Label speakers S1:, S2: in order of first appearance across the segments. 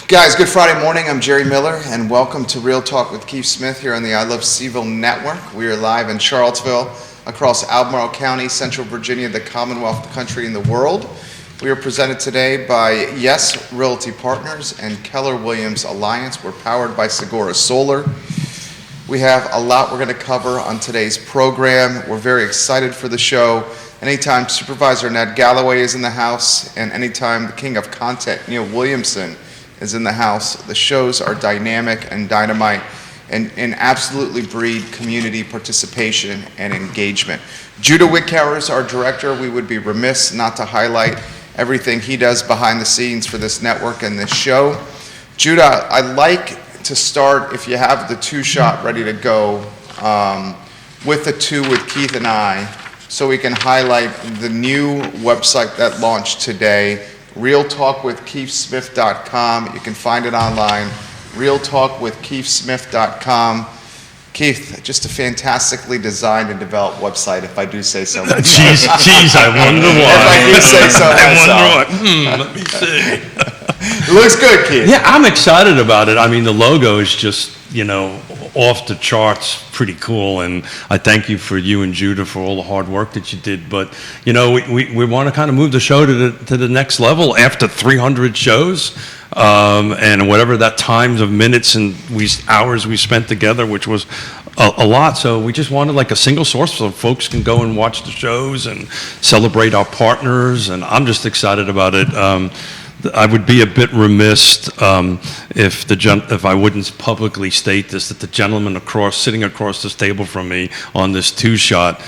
S1: Guys, good Friday morning. I'm Jerry Miller, and welcome to Real Talk with Keith Smith here on the I Love CVille Network. We are live in Charlottesville, across Albemarle County, Central Virginia, the Commonwealth, the country, and the world. We are presented today by Yes Realty Partners and Keller Williams Alliance. We're powered by Sigora Solar. We have a lot we're going to cover on today's program. We're very excited for the show. Anytime Supervisor Ned Gallaway is in the house, and anytime the king of content, Williamson, is in the house, the shows are dynamic and dynamite and absolutely breed community participation and engagement. Judah Wickhauer is our director. We would be remiss not to highlight everything he does behind the scenes for this network and this show. Judah, I'd like to start, if you have the two-shot ready to go, with the two with Keith and I, so we can highlight the new website that launched today, realtalkwithkeithsmith.com. You can find it online, realtalkwithkeithsmith.com. Keith, just a fantastically designed and developed website, if I do say so myself.
S2: Jeez, I wonder why.
S1: If I do say so myself.
S2: Let me see.
S1: It looks good, Keith.
S2: Yeah, I'm excited about it. I mean, the logo is just, off the charts, pretty cool, and I thank you and Judah for all the hard work that you did. But we want to kind of move the show to the next level after 300 shows, and whatever that times of minutes and hours we spent together, which was a lot. So we just wanted like a single source so folks can go and watch the shows and celebrate our partners, and I'm just excited about it. I would be a bit remiss if I wouldn't publicly state this, that the gentleman sitting across this table from me on this two-shot,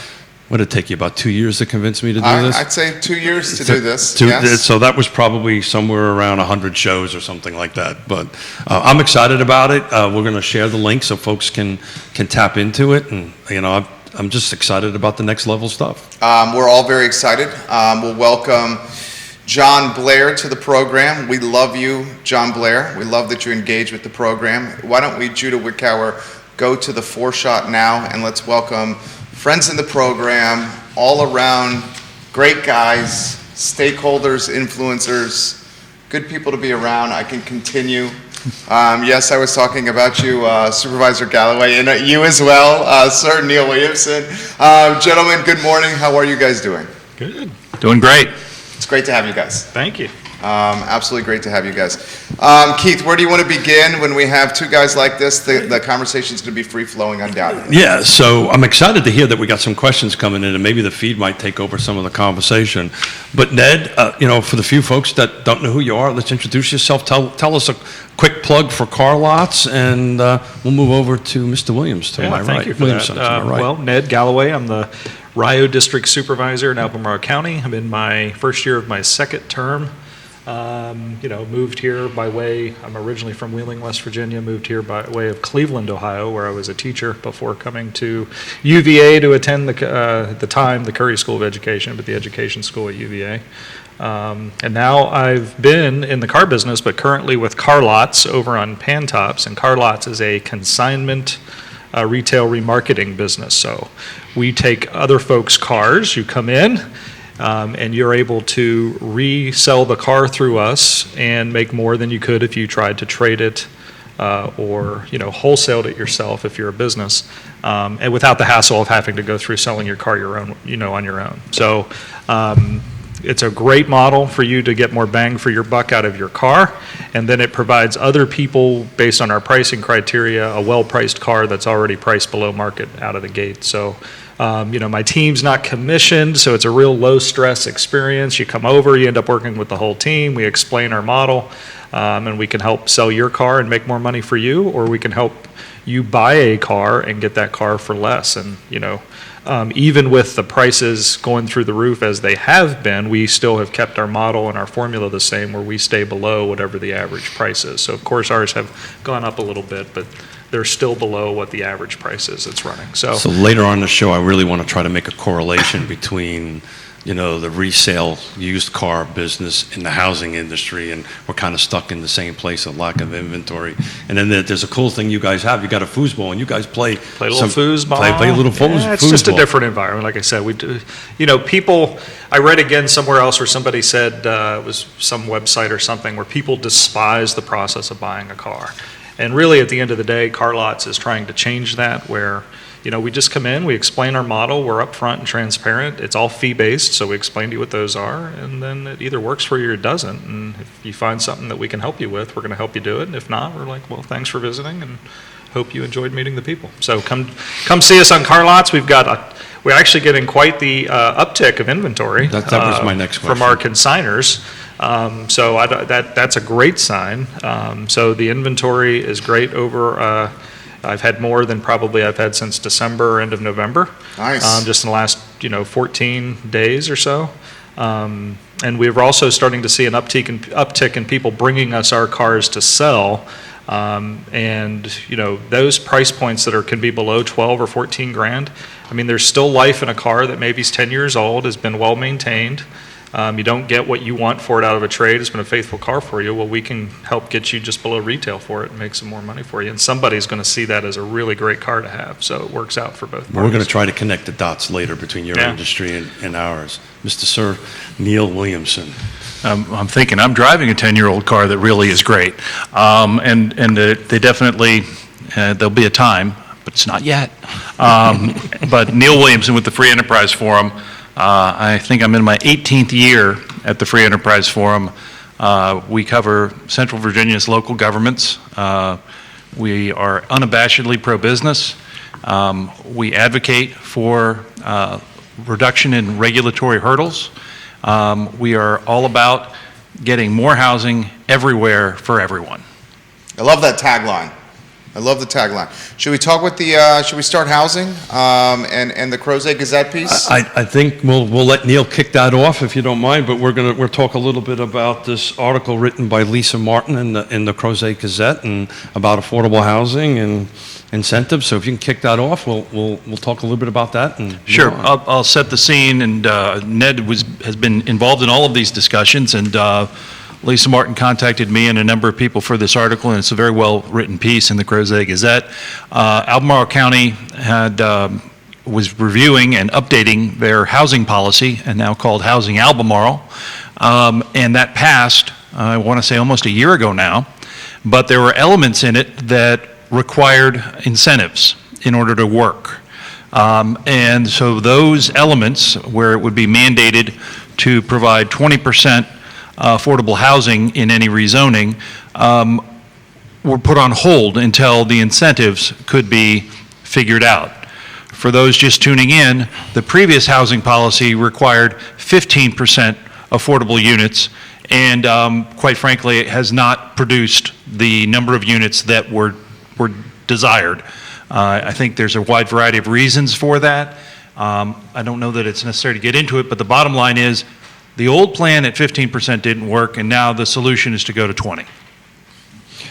S2: would it take you about 2 years to convince me to do this?
S1: I'd say 2 years to do this,
S2: yes. So that was probably somewhere around 100 shows or something like that. But I'm excited about it. We're going to share the link so folks can tap into it. And, I'm just excited about the next level stuff.
S1: We're all very excited. We'll welcome John Blair to the program. We love you, John Blair. We love that you engage with the program. Why don't we, Judah Wickhauer, go to the four-shot now, and let's welcome friends in the program, all around, great guys, stakeholders, influencers, good people to be around. I can continue. Yes, I was talking about you, Supervisor Gallaway, and you as well, Sir Neil Williamson. Gentlemen, good morning. How are you guys doing?
S3: Good. Doing great.
S1: It's great to have you guys.
S3: Thank you.
S1: Absolutely great to have you guys. Keith, where do you want to begin when we have two guys like this? The conversation's going to be free-flowing, undoubtedly.
S2: Yeah, so I'm excited to hear that we got some questions coming in, and maybe the feed might take over some of the conversation. But Ned, for the few folks that don't know who you are, let's introduce yourself. Tell us a quick plug for CarLotz, and we'll move over to Mr. Williams to my right.
S3: Thank you for that. Well, Ned Gallaway, I'm the Rio District Supervisor in Albemarle County. I'm in my first year of my second term. Moved here by way, I'm originally from Wheeling, West Virginia, moved here by way of Cleveland, Ohio, where I was a teacher before coming to UVA to attend at the time, the Curry School of Education, but the education school at UVA. And now I've been in the car business, but currently with CarLotz over on Pantops, and CarLotz is a consignment retail remarketing business. So we take other folks' cars, you come in, and you're able to resell the car through us and make more than you could if you tried to trade it or wholesaled it yourself if you're a business, and without the hassle of having to go through selling your car on your own. So it's a great model for you to get more bang for your buck out of your car, and then it provides other people, based on our pricing criteria, a well-priced car that's already priced below market out of the gate. So my team's not commissioned, so it's a real low-stress experience. You come over, you end up working with the whole team. We explain our model, and we can help sell your car and make more money for you, or we can help you buy a car and get that car for less. And, even with the prices going through the roof as they have been, we still have kept our model and our formula the same, where we stay below whatever the average price is. So, of course, ours have gone up a little bit, but they're still below what the average price is it's running. So
S2: later on in the show, I really want to try to make a correlation between the resale used car business in the housing industry, and we're kind of stuck in the same place, a lack of inventory. And then there's a cool thing you guys have. You got a foosball, and you guys play
S3: a little foosball.
S2: Play a little
S3: Yeah, it's just a different environment. Like I said, we do. People. I read again somewhere else where somebody said it was some website or something where people despise the process of buying a car, and really at the end of the day, CarLotz is trying to change that. Where we just come in, we explain our model, we're upfront and transparent. It's all fee-based, so we explain to you what those are, and then it either works for you or it doesn't. And if you find something that we can help you with, we're going to help you do it. And if not, we're like, well, thanks for visiting, and hope you enjoyed meeting the people. So come see us on CarLotz. We're actually getting quite the uptick of inventory.
S2: That was my next question.
S3: From our consigners. So that's a great sign. So the inventory is great over. I've had more than probably I've had since December, end of November.
S1: Nice.
S3: Just in the last 14 days or so. And we're also starting to see an uptick in people bringing us our cars to sell. And those price points that can be below 12 or 14 grand. I mean, there's still life in a car that maybe is 10 years old, has been well maintained. You don't get what you want for it out of a trade. It's been a faithful car for you. Well, we can help get you just below retail for it and make some more money for you. And somebody's going to see that as a really great car to have. So it works out for both parties.
S2: We're going to try to connect the dots later between your industry and ours. Mr. Sir Neil Williamson.
S4: I'm thinking I'm driving a 10-year-old car that really is great. And they definitely, there'll be a time, but it's not yet. But Neil Williamson with the Free Enterprise Forum. I think I'm in my 18th year at the Free Enterprise Forum. We cover Central Virginia's local governments. We are unabashedly pro-business. We advocate for reduction in regulatory hurdles. We are all about getting more housing everywhere for everyone.
S1: I love that tagline. I love the tagline. Should we talk with should we start housing and the Crozet Gazette piece?
S2: I think we'll let Neil kick that off if you don't mind, but we'll talk a little bit about this article written by Lisa Martin in the Crozet Gazette and about affordable housing and incentives. So if you can kick that off, we'll talk a little bit about that. And
S4: sure, I'll set the scene. And Ned has been involved in all of these discussions, and Lisa Martin contacted me and a number of people for this article, and it's a very well-written piece in the Crozet Gazette. Albemarle County was reviewing and updating their housing policy, and now called Housing Albemarle, and that passed, I want to say almost a year ago now, but there were elements in it that required incentives in order to work. And so those elements, where it would be mandated to provide 20% affordable housing in any rezoning, were put on hold until the incentives could be figured out. For those just tuning in, the previous housing policy required 15% affordable units, and quite frankly, it has not produced the number of units that were desired. I think there's a wide variety of reasons for that. I don't know that it's necessary to get into it, but the bottom line is the old plan at 15% didn't work, and now the solution is to go to 20.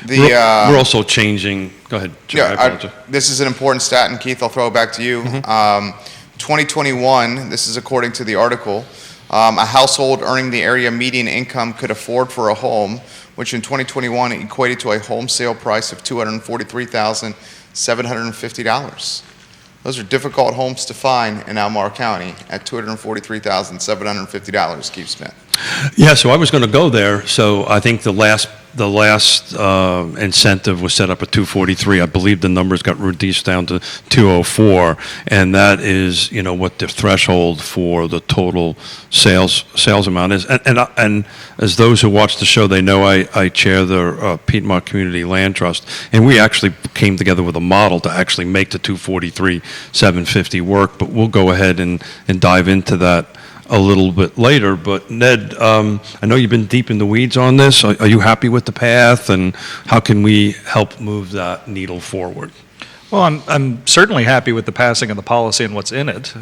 S2: We're also changing. Go ahead, Joe.
S1: Yeah, this is an important stat, and Keith, I'll throw it back to you. 2021, this is according to the article, a household earning the area median income could afford for a home, which in 2021 equated to a home sale price of $243,750. Those are difficult homes to find in Albemarle County at $243,750, Keith Smith.
S2: Yeah, so I was going to go there. So I think the last incentive was set up at 243. I believe the numbers got reduced down to 204, and that is, what the threshold for the total sales amount is. And as those who watch the show, they know I chair the Piedmont Community Land Trust, and we actually came together with a model to actually make the 243,750 work. But we'll go ahead and dive into that a little bit later. But Ned, I know you've been deep in the weeds on this. Are you happy with the path, and how can we help move that needle forward?
S3: Well, I'm certainly happy with the passing of the policy and what's in it.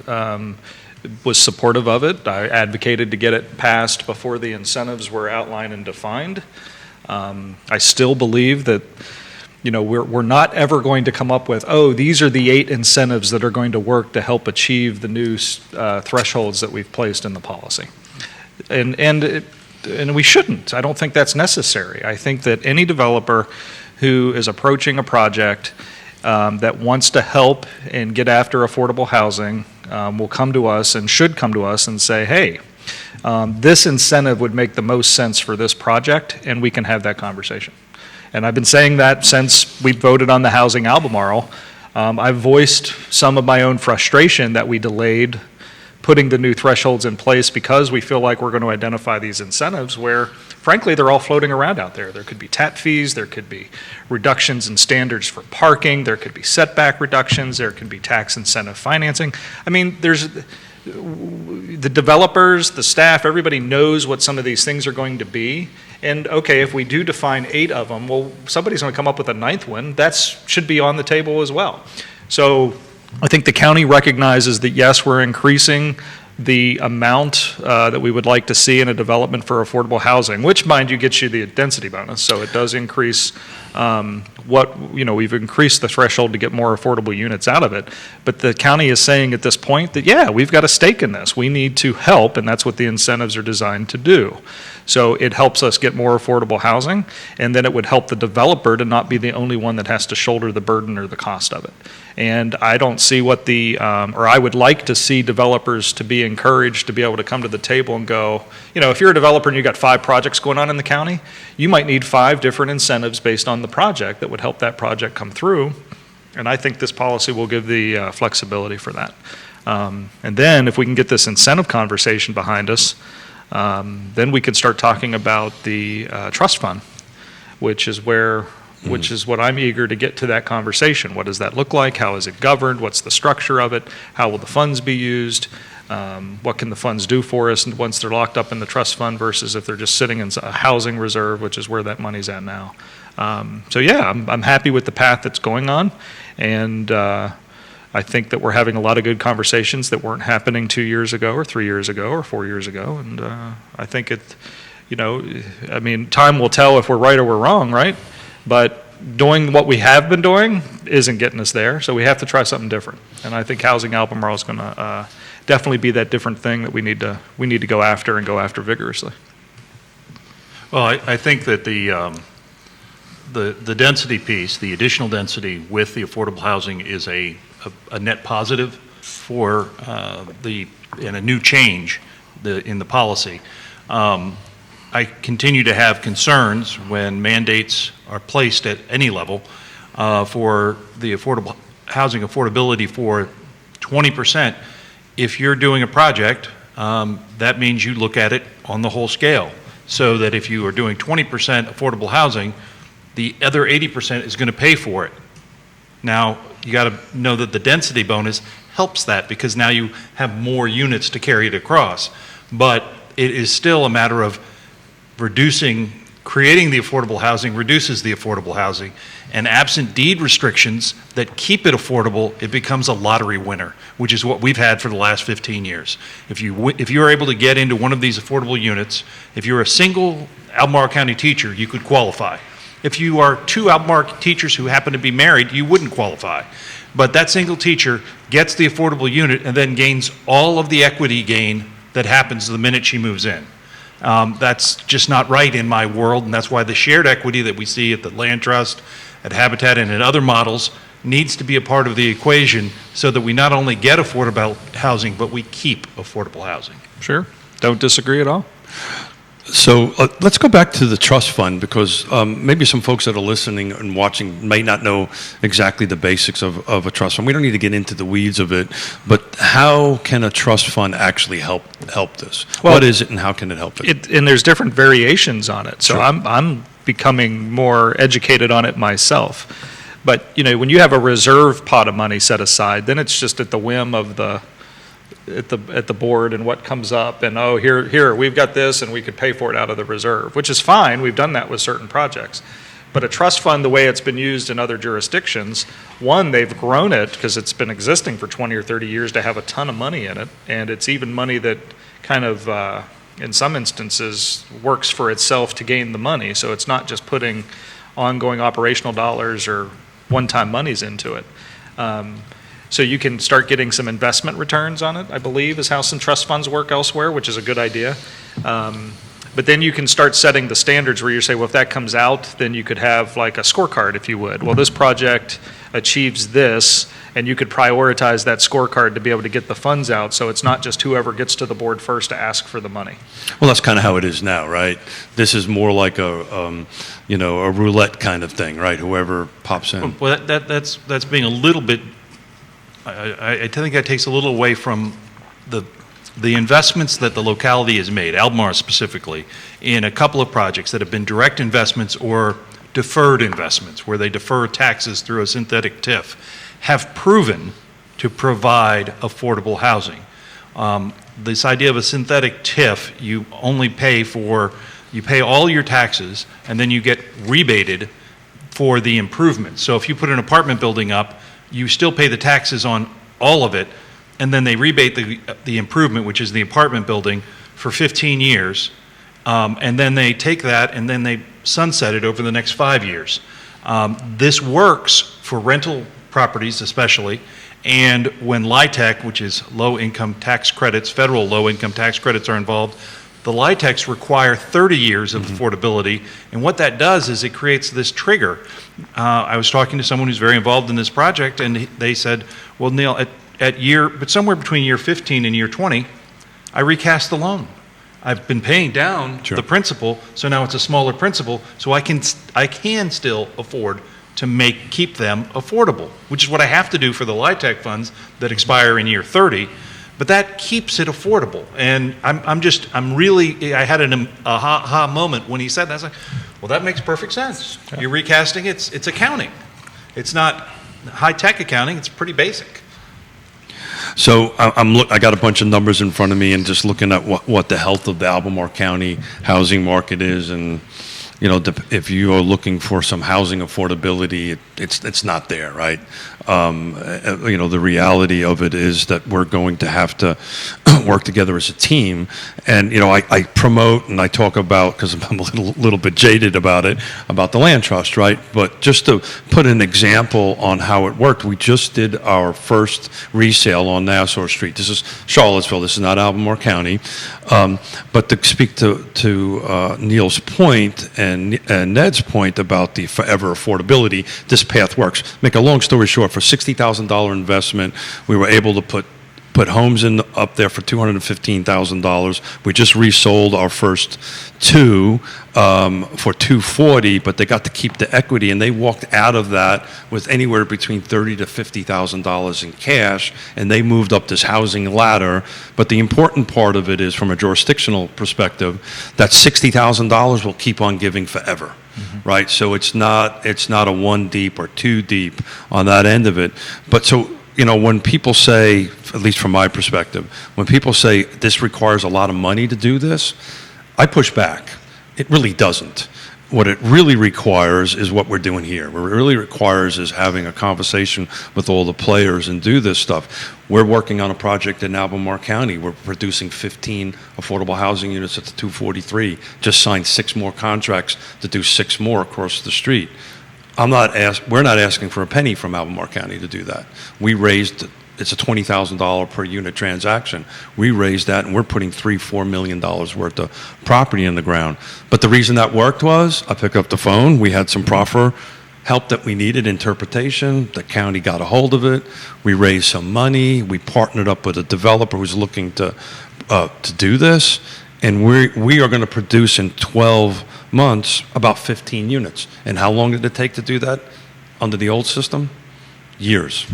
S3: Was supportive of it. I advocated to get it passed before the incentives were outlined and defined. I still believe that we're not ever going to come up with, oh, these are the 8 incentives that are going to work to help achieve the new thresholds that we've placed in the policy. And we shouldn't. I don't think that's necessary. I think that any developer who is approaching a project that wants to help and get after affordable housing will come to us and should come to us and say, hey, this incentive would make the most sense for this project, and we can have that conversation. And I've been saying that since we voted on the housing Albemarle. I've voiced some of my own frustration that we delayed putting the new thresholds in place because we feel like we're going to identify these incentives where, frankly, they're all floating around out there. There could be tap fees, there could be reductions in standards for parking, there could be setback reductions, there could be tax incentive financing. I mean, there's the developers, the staff, everybody knows what some of these things are going to be. And okay, if we do define 8 of them, well, somebody's going to come up with a 9th one. That should be on the table as well. So I think the county recognizes that, yes, we're increasing the amount that we would like to see in a development for affordable housing, which, mind you, gets you the density bonus. So it does increase we've increased the threshold to get more affordable units out of it. But the county is saying at this point that, yeah, we've got a stake in this. We need to help, and that's what the incentives are designed to do. So it helps us get more affordable housing, and then it would help the developer to not be the only one that has to shoulder the burden or the cost of it. And I don't see what I would like to see developers to be encouraged to be able to come to the table and go, if you're a developer and you've got 5 projects going on in the county, you might need 5 different incentives based on the project that would help that project come through. And I think this policy will give the flexibility for that. And then if we can get this incentive conversation behind us, then we can start talking about the trust fund, which is what I'm eager to get to that conversation. What does that look like? How is it governed? What's the structure of it? How will the funds be used? What can the funds do for us once they're locked up in the trust fund versus if they're just sitting in a housing reserve, which is where that money's at now. So yeah, I'm happy with the path that's going on, and I think that we're having a lot of good conversations that weren't happening 2 years ago or 3 years ago or 4 years ago, and I think time will tell if we're right or we're wrong, right? But doing what we have been doing isn't getting us there, so we have to try something different. And I think housing Albemarle is going to definitely be that different thing that we need to go after and go after vigorously.
S4: Well, I think that the density piece, the additional density with the affordable housing is a net positive for and a new change in the policy. I continue to have concerns when mandates are placed at any level for the affordable housing affordability for 20%. If you're doing a project, that means you look at it on the whole scale, so that if you are doing 20% affordable housing, the other 80% is going to pay for it. Now, you got to know that the density bonus helps that because now you have more units to carry it across. But it is still a matter of creating the affordable housing reduces the affordable housing, and absent deed restrictions that keep it affordable, it becomes a lottery winner, which is what we've had for the last 15 years. If you're able to get into one of these affordable units, if you're a single Albemarle County teacher, you could qualify. If you are 2 Albemarle teachers who happen to be married, you wouldn't qualify. But that single teacher gets the affordable unit and then gains all of the equity gain that happens the minute she moves in. That's just not right in my world, and that's why the shared equity that we see at the Land Trust, at Habitat, and in other models needs to be a part of the equation so that we not only get affordable housing, but we keep affordable housing.
S3: Sure. Don't disagree at all.
S2: So let's go back to the trust fund, because maybe some folks that are listening and watching may not know exactly the basics of a trust fund. We don't need to get into the weeds of it, but how can a trust fund actually help this? Well, what is it and how can it help it?
S3: And there's different variations on it, so
S2: Sure.
S3: I'm becoming more educated on it myself. But when you have a reserve pot of money set aside, then it's just at the whim of at the board and what comes up, and here we've got this and we could pay for it out of the reserve, which is fine. We've done that with certain projects. But a trust fund, the way it's been used in other jurisdictions, one, they've grown it because it's been existing for 20 or 30 years to have a ton of money in it, and it's even money that kind of in some instances works for itself to gain the money. So it's not just putting ongoing operational dollars or one-time monies into it. So you can start getting some investment returns on it, I believe, is how some trust funds work elsewhere, which is a good idea. But then you can start setting the standards where you say, well, if that comes out, then you could have like a scorecard, if you would. Well, this project achieves this, and you could prioritize that scorecard to be able to get the funds out, so it's not just whoever gets to the board first to ask for the money.
S2: Well, that's kind of how it is now, right? This is more like a roulette kind of thing, right? Whoever pops in.
S4: Well, that's being a little bit, I think that takes a little away from the investments that the locality has made, Albemarle specifically, in a couple of projects that have been direct investments or deferred investments, where they defer taxes through a synthetic TIF, have proven to provide affordable housing. This idea of a synthetic TIF, you pay all your taxes, and then you get rebated for the improvements. So if you put an apartment building up, you still pay the taxes on all of it, and then they rebate the improvement, which is the apartment building, for 15 years, and then they take that and then they sunset it over the next 5 years. This works for rental properties especially, and when LIHTC, which is low-income tax credits, federal low-income tax credits are involved, the LIHTCs require 30 years of affordability, and what that does is it creates this trigger. I was talking to someone who's very involved in this project, and they said, well, Neil, but somewhere between year 15 and year 20, I recast the loan. I've been paying down
S2: Sure.
S4: the principal, so now it's a smaller principal, so I can still afford to keep them affordable, which is what I have to do for the LIHTC funds that expire in year 30, but that keeps it affordable. And I had an aha moment when he said that. I was like, well, that makes perfect sense. You're recasting, it's accounting. It's not high-tech accounting, it's pretty basic.
S2: So I got a bunch of numbers in front of me, and just looking at what the health of the Albemarle County housing market is, and if you are looking for some housing affordability, it's not there, right? The reality of it is that we're going to have to work together as a team. And I promote and I talk about, because I'm a little bit jaded about it, about the land trust, right? But just to put an example on how it worked, we just did our first resale on Nassau Street. This is Charlottesville. This is not Albemarle County. But to speak to Neil's point and Ned's point about the forever affordability, this path works. Make a long story short, for $60,000 investment, we were able to put homes up there for $215,000. We just resold our first two for $240,000, but they got to keep the equity, and they walked out of that with anywhere between $30,000 to $50,000 in cash, and they moved up this housing ladder. But the important part of it is, from a jurisdictional perspective, that $60,000 will keep on giving forever. Mm-hmm. Right? So it's not a one deep or two deep on that end of it. But so, when people say, at least from my perspective, when people say this requires a lot of money to do this, I push back. It really doesn't. What it really requires is what we're doing here. What it really requires is having a conversation with all the players and do this stuff. We're working on a project in Albemarle County. We're producing 15 affordable housing units at the 243. Just signed 6 more contracts to do 6 more across the street. We're not asking for a penny from Albemarle County to do that. It's a $20,000 per unit transaction. We raised that, and we're putting $3-4 million worth of property in the ground. But the reason that worked was, I picked up the phone, we had some proffer help that we needed, interpretation, the county got a hold of it, we raised some money, we partnered up with a developer who's looking to do this, and we are going to produce in 12 months about 15 units. And how long did it take to do that under the old system? Years.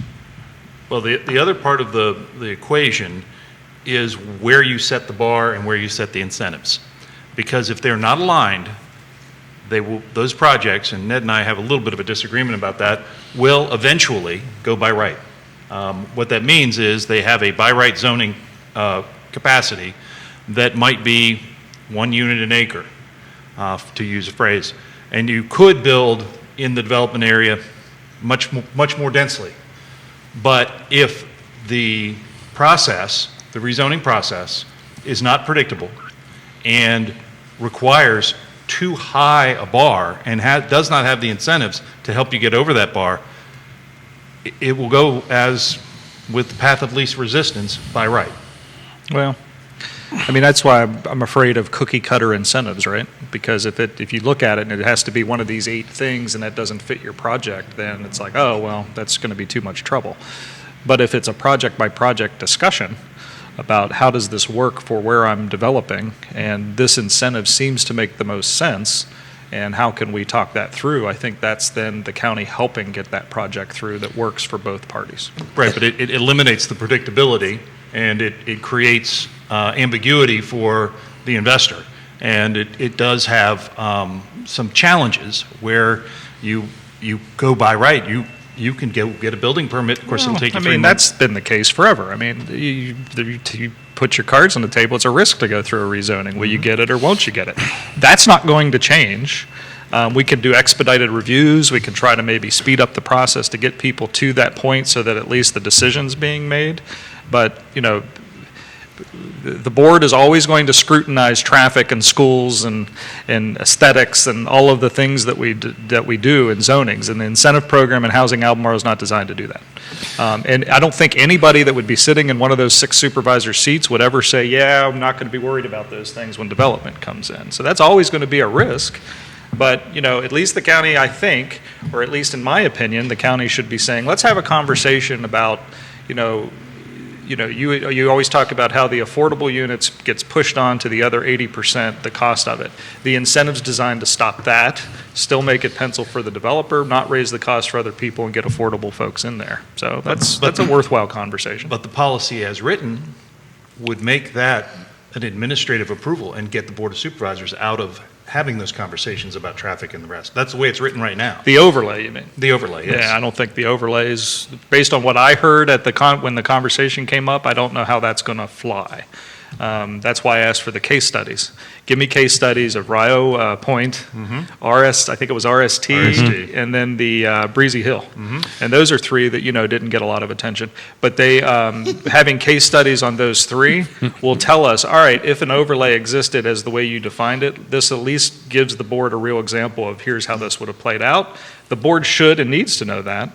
S4: Well, the other part of the equation is where you set the bar and where you set the incentives. Because if they're not aligned, those projects, and Ned and I have a little bit of a disagreement about that, will eventually go by right. What that means is they have a by right zoning capacity that might be 1 unit an acre, to use a phrase. And you could build in the development area much more densely. But if the rezoning process, is not predictable and requires too high a bar and does not have the incentives to help you get over that bar, it will go as with the path of least resistance by right.
S3: Well, I mean, that's why I'm afraid of cookie cutter incentives, right? Because if you look at it and it has to be one of these 8 things and that doesn't fit your project, then it's like, oh, well, that's going to be too much trouble. But if it's a project by project discussion about how does this work for where I'm developing, and this incentive seems to make the most sense, and how can we talk that through, I think that's then the county helping get that project through that works for both parties.
S4: Right, but it eliminates the predictability, and it creates ambiguity for the investor. And it does have some challenges where you go by right. You can get a building permit. Of course, it'll take you 3 months.
S3: That's been the case forever. I mean, you put your cards on the table. It's a risk to go through a rezoning. Will you get it or won't you get it? That's not going to change. We can do expedited reviews. We can try to maybe speed up the process to get people to that point so that at least the decision's being made. But, the board is always going to scrutinize traffic and schools and aesthetics and all of the things that we do in zonings. And the incentive program in Housing Albemarle is not designed to do that. And I don't think anybody that would be sitting in one of those 6 supervisor seats would ever say, yeah, I'm not going to be worried about those things when development comes in. So that's always going to be a risk. But, at least the county, I think, or at least in my opinion, the county should be saying, let's have a conversation about, you always talk about how the affordable units gets pushed on to the other 80%, the cost of it. The incentive's designed to stop that, still make it pencil for the developer, not raise the cost for other people and get affordable folks in there. So that's a worthwhile conversation.
S4: But the policy as written would make that an administrative approval and get the Board of Supervisors out of having those conversations about traffic and the rest. That's the way it's written right now.
S3: The overlay, you mean?
S4: The overlay, yes.
S3: Yeah, I don't think the overlay is, based on what I heard at when the conversation came up, I don't know how that's going to fly. That's why I asked for the case studies. Give me case studies of Rio Point, I think it was RST, and then the Breezy Hill. And those are 3 that, didn't get a lot of attention. But they, having case studies on those 3 will tell us, all right, if an overlay existed as the way you defined it, this at least gives the board a real example of here's how this would have played out. The board should and needs to know that.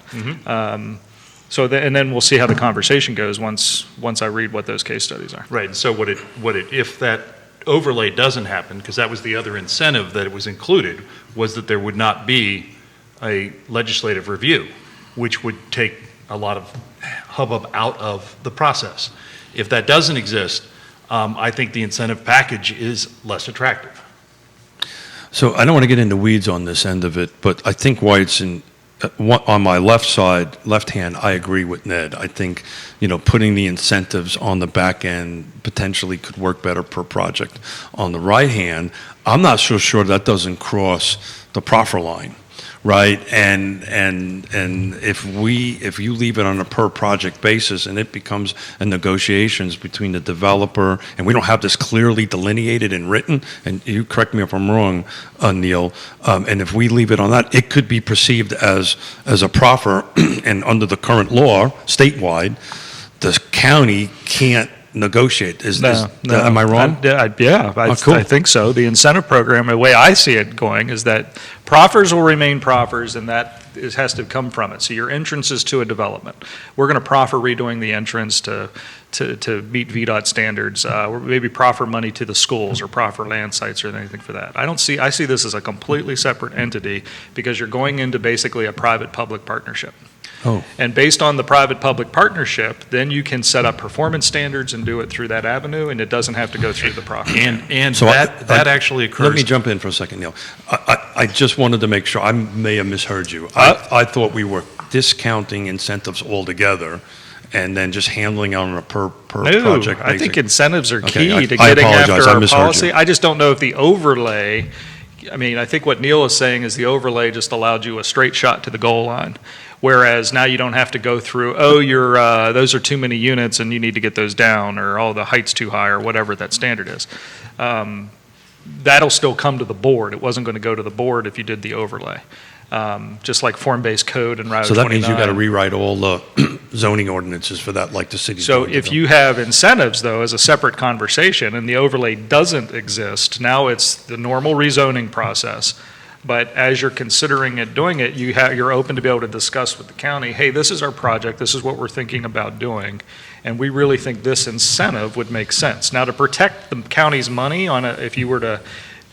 S3: And then we'll see how the conversation goes once I read what those case studies are.
S4: Right, and so if that overlay doesn't happen, because that was the other incentive that it was included, was that there would not be a legislative review, which would take a lot of hubbub out of the process. If that doesn't exist, I think the incentive package is less attractive.
S2: So I don't want to get into weeds on this end of it, but I think why it's on my left hand, I agree with Ned. I think, putting the incentives on the back end potentially could work better per project. On the right hand, I'm not so sure that doesn't cross the proffer line, right? And if you leave it on a per project basis and it becomes a negotiations between the developer, and we don't have this clearly delineated and written, and you correct me if I'm wrong, Neil, and if we leave it on that, it could be perceived as a proffer, and under the current law, statewide, the county can't negotiate. Am I wrong?
S3: Cool. I think so. The incentive program, the way I see it going, is that proffers will remain proffers, and that has to come from it. So your entrance is to a development. We're going to proffer redoing the entrance to meet VDOT standards. Or maybe proffer money to the schools or proffer land sites or anything for that. I see this as a completely separate entity because you're going into basically a private-public partnership.
S2: Oh.
S3: And based on the private-public partnership, then you can set up performance standards and do it through that avenue, and it doesn't have to go through the proffer.
S4: And so that actually occurs.
S2: Let me jump in for a second, Neil. I just wanted to make sure, I may have misheard you. I thought we were discounting incentives altogether and then just handling on a per project basis.
S3: I think incentives are key
S2: Okay,
S3: to getting after our
S2: misheard
S3: policy.
S2: you.
S3: I just don't know if the overlay, I think what Neil is saying is the overlay just allowed you a straight shot to the goal line. Whereas now you don't have to go through, those are too many units and you need to get those down, or the height's too high, or whatever that standard is. that'll still come to the board. It wasn't going to go to the board if you did the overlay. Just like form-based code and Route 29.
S2: So that means you got to rewrite all the zoning ordinances for that, like the city.
S3: So if you have incentives, though, as a separate conversation, and the overlay doesn't exist, now it's the normal rezoning process. But as you're considering doing it, you're open to be able to discuss with the county, hey, this is our project, this is what we're thinking about doing, and we really think this incentive would make sense. Now, to protect the county's money if you were to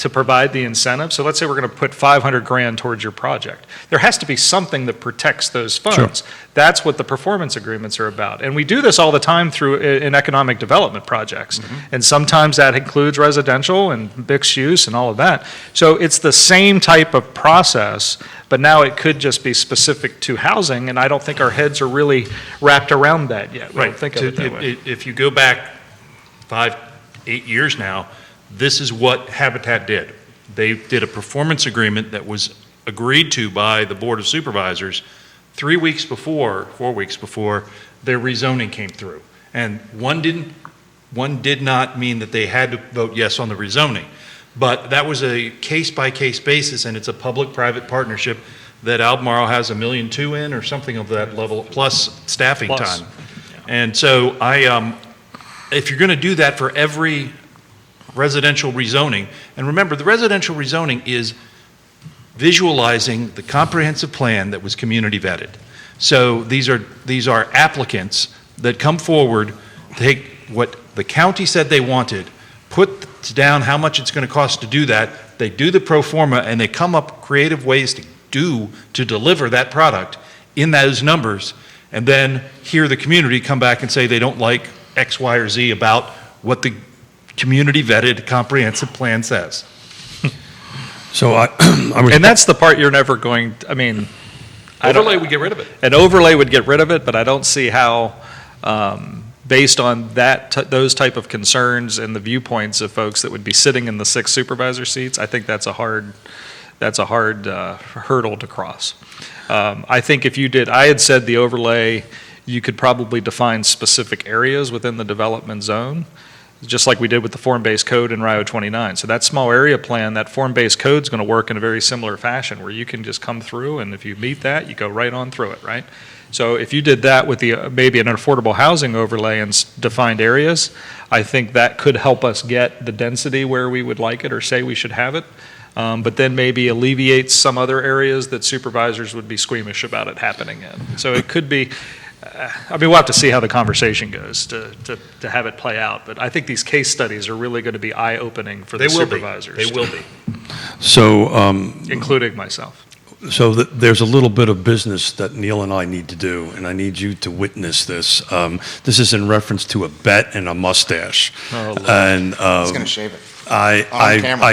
S3: provide the incentive, so let's say we're going to put $500,000 towards your project. There has to be something that protects those funds.
S2: Sure.
S3: That's what the performance agreements are about. And we do this all the time in economic development projects.
S2: Mm-hmm.
S3: And sometimes that includes residential and mixed use and all of that. So it's the same type of process, but now it could just be specific to housing, and I don't think our heads are really wrapped around that yet. We don't think of it that way.
S4: If you go back 5, 8 years now, this is what Habitat did. They did a performance agreement that was agreed to by the Board of Supervisors 4 weeks before their rezoning came through. And one did not mean that they had to vote yes on the rezoning. But that was a case-by-case basis, and it's a public-private partnership that Albemarle has $1.2 million in or something of that level, plus staffing
S3: Plus.
S4: time. And so if you're going to do that for every residential rezoning, and remember, the residential rezoning is visualizing the comprehensive plan that was community vetted. So these are applicants that come forward, take what the county said they wanted, put down how much it's going to cost to do that, they do the pro forma, and they come up creative ways to deliver that product in those numbers, and then hear the community come back and say they don't like X, Y, or Z about what the community vetted comprehensive plan says.
S2: So
S3: And that's the part you're never going,
S4: Overlay would get rid of it.
S3: an overlay would get rid of it, but I don't see how, based on those type of concerns and the viewpoints of folks that would be sitting in the 6 supervisor seats, I think that's a hard hurdle to cross. I think I had said the overlay, you could probably define specific areas within the development zone, just like we did with the form-based code in Route 29. So that small area plan, that form-based code is going to work in a very similar fashion, where you can just come through, and if you meet that, you go right on through it, right? So if you did that with maybe an affordable housing overlay in defined areas, I think that could help us get the density where we would like it or say we should have it. But then maybe alleviates some other areas that supervisors would be squeamish about it happening in. So it could be, we'll have to see how the conversation goes to have it play out. But I think these case studies are really going to be eye-opening for the supervisors.
S4: They will be.
S2: So,
S3: including myself.
S2: So there's a little bit of business that Neil and I need to do, and I need you to witness this. This is in reference to a bet and a mustache.
S3: Oh, Lord.
S2: And
S1: He's going to shave it.
S2: I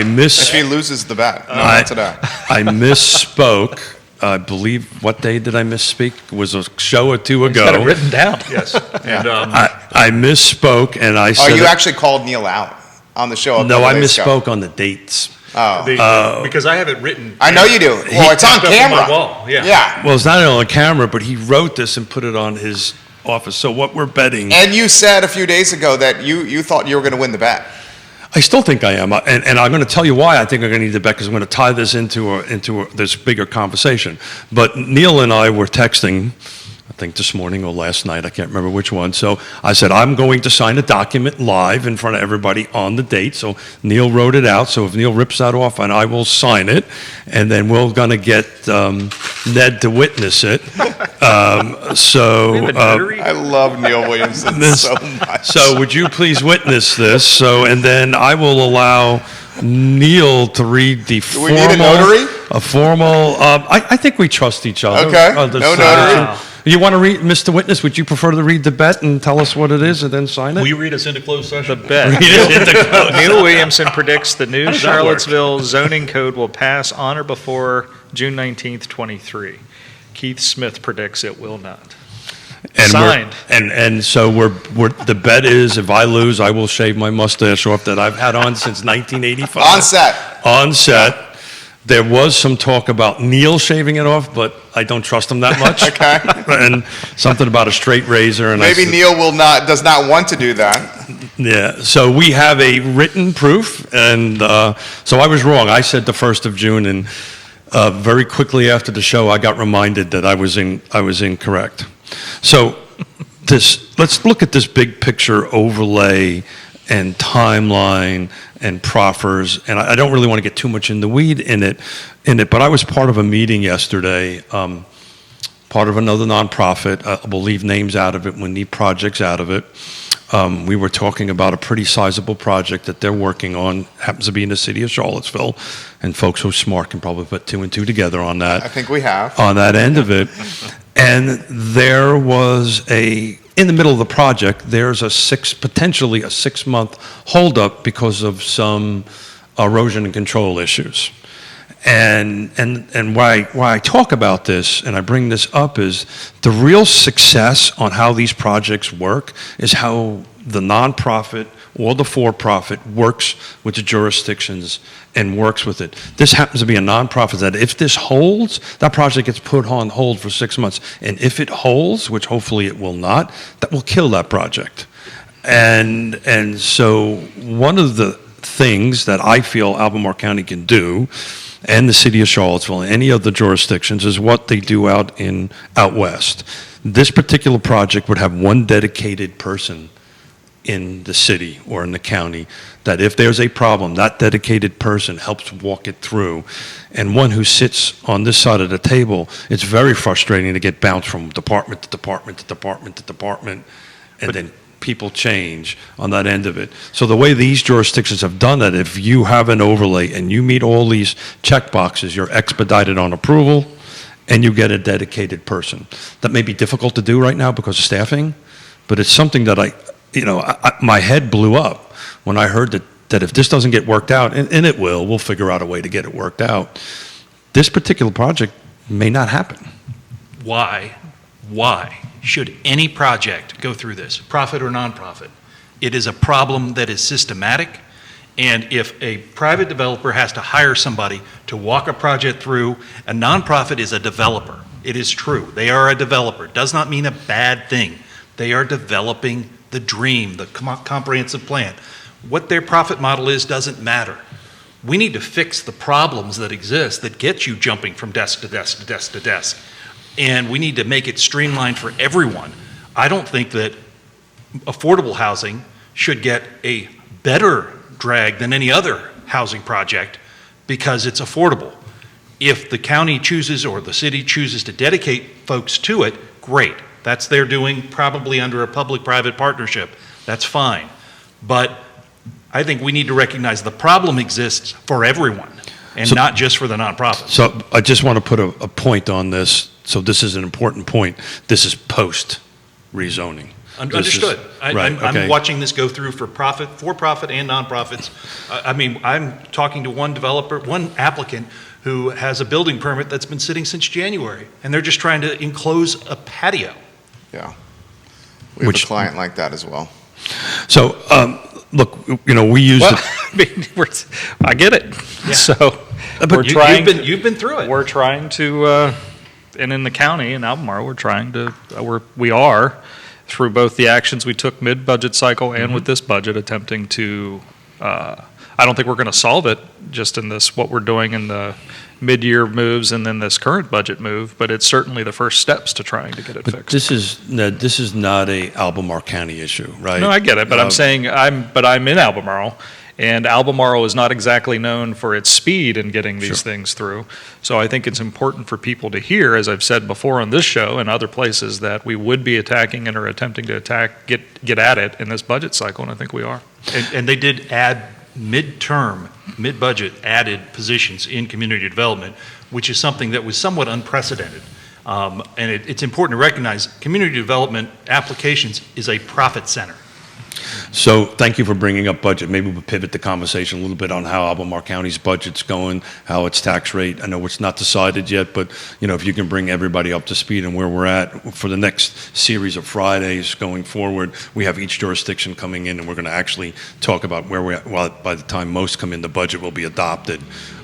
S1: If he loses the bet, not today.
S2: I misspoke. I believe, what day did I misspeak? It was a show or two ago.
S3: Got it written down.
S4: Yes. And
S2: I misspoke, and I said...
S1: Oh, you actually called Neil out on the show?
S2: No, I misspoke on the dates.
S1: Oh.
S4: because I have it written.
S1: I know you do. Well, it's on
S4: Up on
S1: camera.
S4: my wall. Yeah.
S1: Yeah.
S2: Well, it's not on camera, but he wrote this and put it on his office. So what we're betting...
S1: And you said a few days ago that you thought you were going to win the bet.
S2: I still think I am, and I'm going to tell you why I think I'm going to need the bet, because I'm going to tie this into this bigger conversation. But Neil and I were texting, I think this morning or last night, I can't remember which one. So I said, I'm going to sign a document live in front of everybody on the date. So Neil wrote it out. So if Neil rips that off, and I will sign it, and then we're going to get Ned to witness it.
S1: I love Neil Williamson so much.
S2: So would you please witness this? So, and then I will allow Neil to read the
S1: Do we need a notary?
S2: I think we trust each other.
S1: Okay.
S2: No
S1: notary.
S2: You want to read, Mr. Witness, would you prefer to read the bet and tell us what it is and then sign it?
S4: Will you read us into closed session?
S3: The bet. Neil Williamson predicts the new Charlottesville zoning code will pass on or before June 19th, 23. Keith Smith predicts it will not.
S2: And
S3: Signed.
S2: So the bet is, if I lose, I will shave my mustache off that I've had on since 1985.
S1: On set.
S2: On set. There was some talk about Neil shaving it off, but I don't trust him that much.
S1: Okay.
S2: And something about a straight razor. And
S1: Maybe Neil does not want to do that.
S2: Yeah, so we have a written proof, and so I was wrong. I said the 1st of June, and very quickly after the show, I got reminded that I was incorrect. So let's look at this big picture overlay and timeline and proffers, and I don't really want to get too much in the weed in it, but I was part of a meeting yesterday, part of another nonprofit. We'll leave names out of it, we'll leave projects out of it. We were talking about a pretty sizable project that they're working on, happens to be in the city of Charlottesville, and folks who are smart can probably put 2 and 2 together on that.
S1: I think we have.
S2: On that end of it. And there was in the middle of the project, there's potentially a 6-month holdup because of some erosion and control issues. And why I talk about this and I bring this up is the real success on how these projects work is how the nonprofit or the for-profit works with the jurisdictions and works with it. This happens to be a nonprofit that if this holds, that project gets put on hold for 6 months. And if it holds, which hopefully it will not, that will kill that project. And so one of the things that I feel Albemarle County can do, and the city of Charlottesville and any other jurisdictions, is what they do out west. This particular project would have one dedicated person in the city or in the county that if there's a problem, that dedicated person helps walk it through. And one who sits on this side of the table, it's very frustrating to get bounced from department to department to department to department, and then people change on that end of it. So the way these jurisdictions have done that, if you have an overlay and you meet all these check boxes, you're expedited on approval and you get a dedicated person. That may be difficult to do right now because of staffing, but it's something that my head blew up when I heard that if this doesn't get worked out, and it will, we'll figure out a way to get it worked out, this particular project may not happen.
S4: Why should any project go through this, profit or nonprofit? It is a problem that is systematic, and if a private developer has to hire somebody to walk a project through, a nonprofit is a developer. It is true. They are a developer. It does not mean a bad thing. They are developing the dream, the comprehensive plan. What their profit model is doesn't matter. We need to fix the problems that exist that get you jumping from desk to desk to desk to desk. And we need to make it streamlined for everyone. I don't think that affordable housing should get a better drag than any other housing project because it's affordable. If the county chooses or the city chooses to dedicate folks to it, great. That's their doing, probably under a public-private partnership. That's fine. But I think we need to recognize the problem exists for everyone and not just for the nonprofits.
S2: So I just want to put a point on this. So this is an important point. This is post-rezoning.
S4: Understood.
S2: Right,
S4: I'm
S2: okay.
S4: watching this go through for-profit and nonprofits. I'm talking to one developer, one applicant who has a building permit that's been sitting since January, and they're just trying to enclose a patio.
S1: Yeah. We have a client like that as well.
S2: So, look, we use
S3: I get it.
S4: Yeah.
S3: So
S4: But you've been through it.
S3: We're trying to, and in the county, in Albemarle, we are, through both the actions we took mid-budget cycle and with this budget, attempting to, I don't think we're going to solve it just in this, what we're doing in the mid-year moves and then this current budget move, but it's certainly the first steps to trying to get it fixed.
S2: This is not a Albemarle County issue, right?
S3: No, I get it, but I'm saying I'm in Albemarle, and Albemarle is not exactly known for its speed in getting these things through. So I think it's important for people to hear, as I've said before on this show and other places, that we would be attacking and are attempting to get at it in this budget cycle, and I think we are.
S4: And they did add mid-budget added positions in community development, which is something that was somewhat unprecedented. And it's important to recognize community development applications is a profit center.
S2: So thank you for bringing up budget. Maybe we'll pivot the conversation a little bit on how Albemarle County's budget's going, how its tax rate. I know it's not decided yet, but if you can bring everybody up to speed on where we're at for the next series of Fridays going forward. We have each jurisdiction coming in, and we're going to actually talk about where we're at. Well, by the time most come in, the budget will be adopted.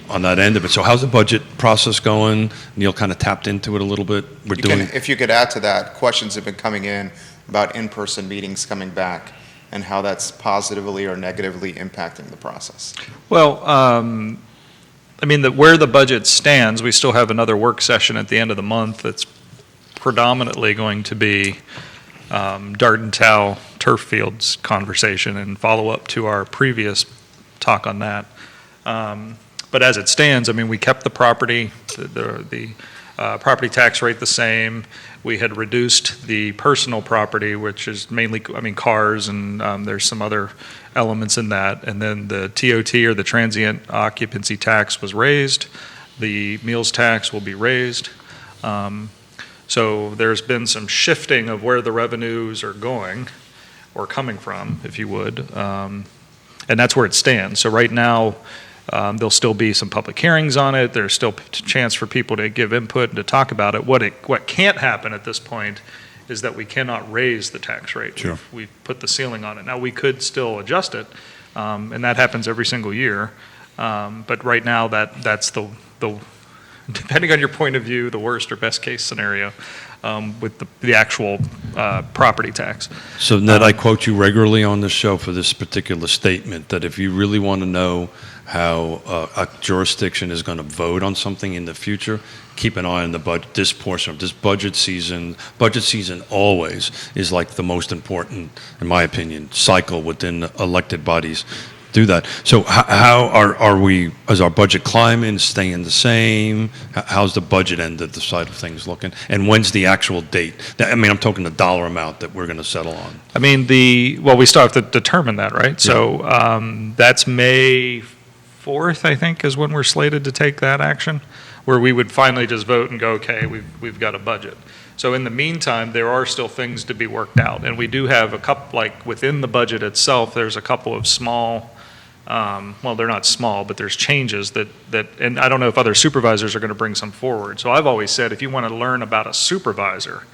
S2: on that end of it. So how's the budget process going? Neil kind of tapped into it a little bit.
S1: If you could add to that, questions have been coming in about in-person meetings coming back and how that's positively or negatively impacting the process.
S3: Well, I mean, where the budget stands, we still have another work session at the end of the month that's predominantly going to be Dart and Towel turf fields conversation and follow up to our previous talk on that. But as it stands, I mean, we kept the property, the property tax rate the same. We had reduced the personal property, which is mainly, I mean, cars, and there's some other elements in that. And then the TOT, or the transient occupancy tax, was raised. The meals tax will be raised. So there's been some shifting of where the revenues are going, or coming from, if you would. And that's where it stands. So right now, there'll still be some public hearings on it. There's still a chance for people to give input and to talk about it. What can't happen at this point is that we cannot raise the tax rate.
S2: Sure.
S3: We've put the ceiling on it. Now, we could still adjust it, and that happens every single year. But right now, that's the depending on your point of view, the worst or best case scenario with the actual property tax.
S2: So Ned, I quote you regularly on the show for this particular statement, that if you really want to know how a jurisdiction is going to vote on something in the future, keep an eye on this portion of this budget season. Budget season always is like the most important, in my opinion, cycle within elected bodies. Do that. So how are we, is our budget climbing, staying the same? How's the budget end of the side of things looking? And when's the actual date? I mean, I'm talking the dollar amount that we're going to settle on.
S3: I mean, we still have to determine that, right? So that's May 4th, I think, is when we're slated to take that action, where we would finally just vote and go, okay, we've got a budget. So in the meantime, there are still things to be worked out. And we do have a couple, like within the budget itself, there's a couple of small, well, they're not small, but there's changes that, and I don't know if other supervisors are going to bring some forward. So I've always said, if you want to learn about a supervisor,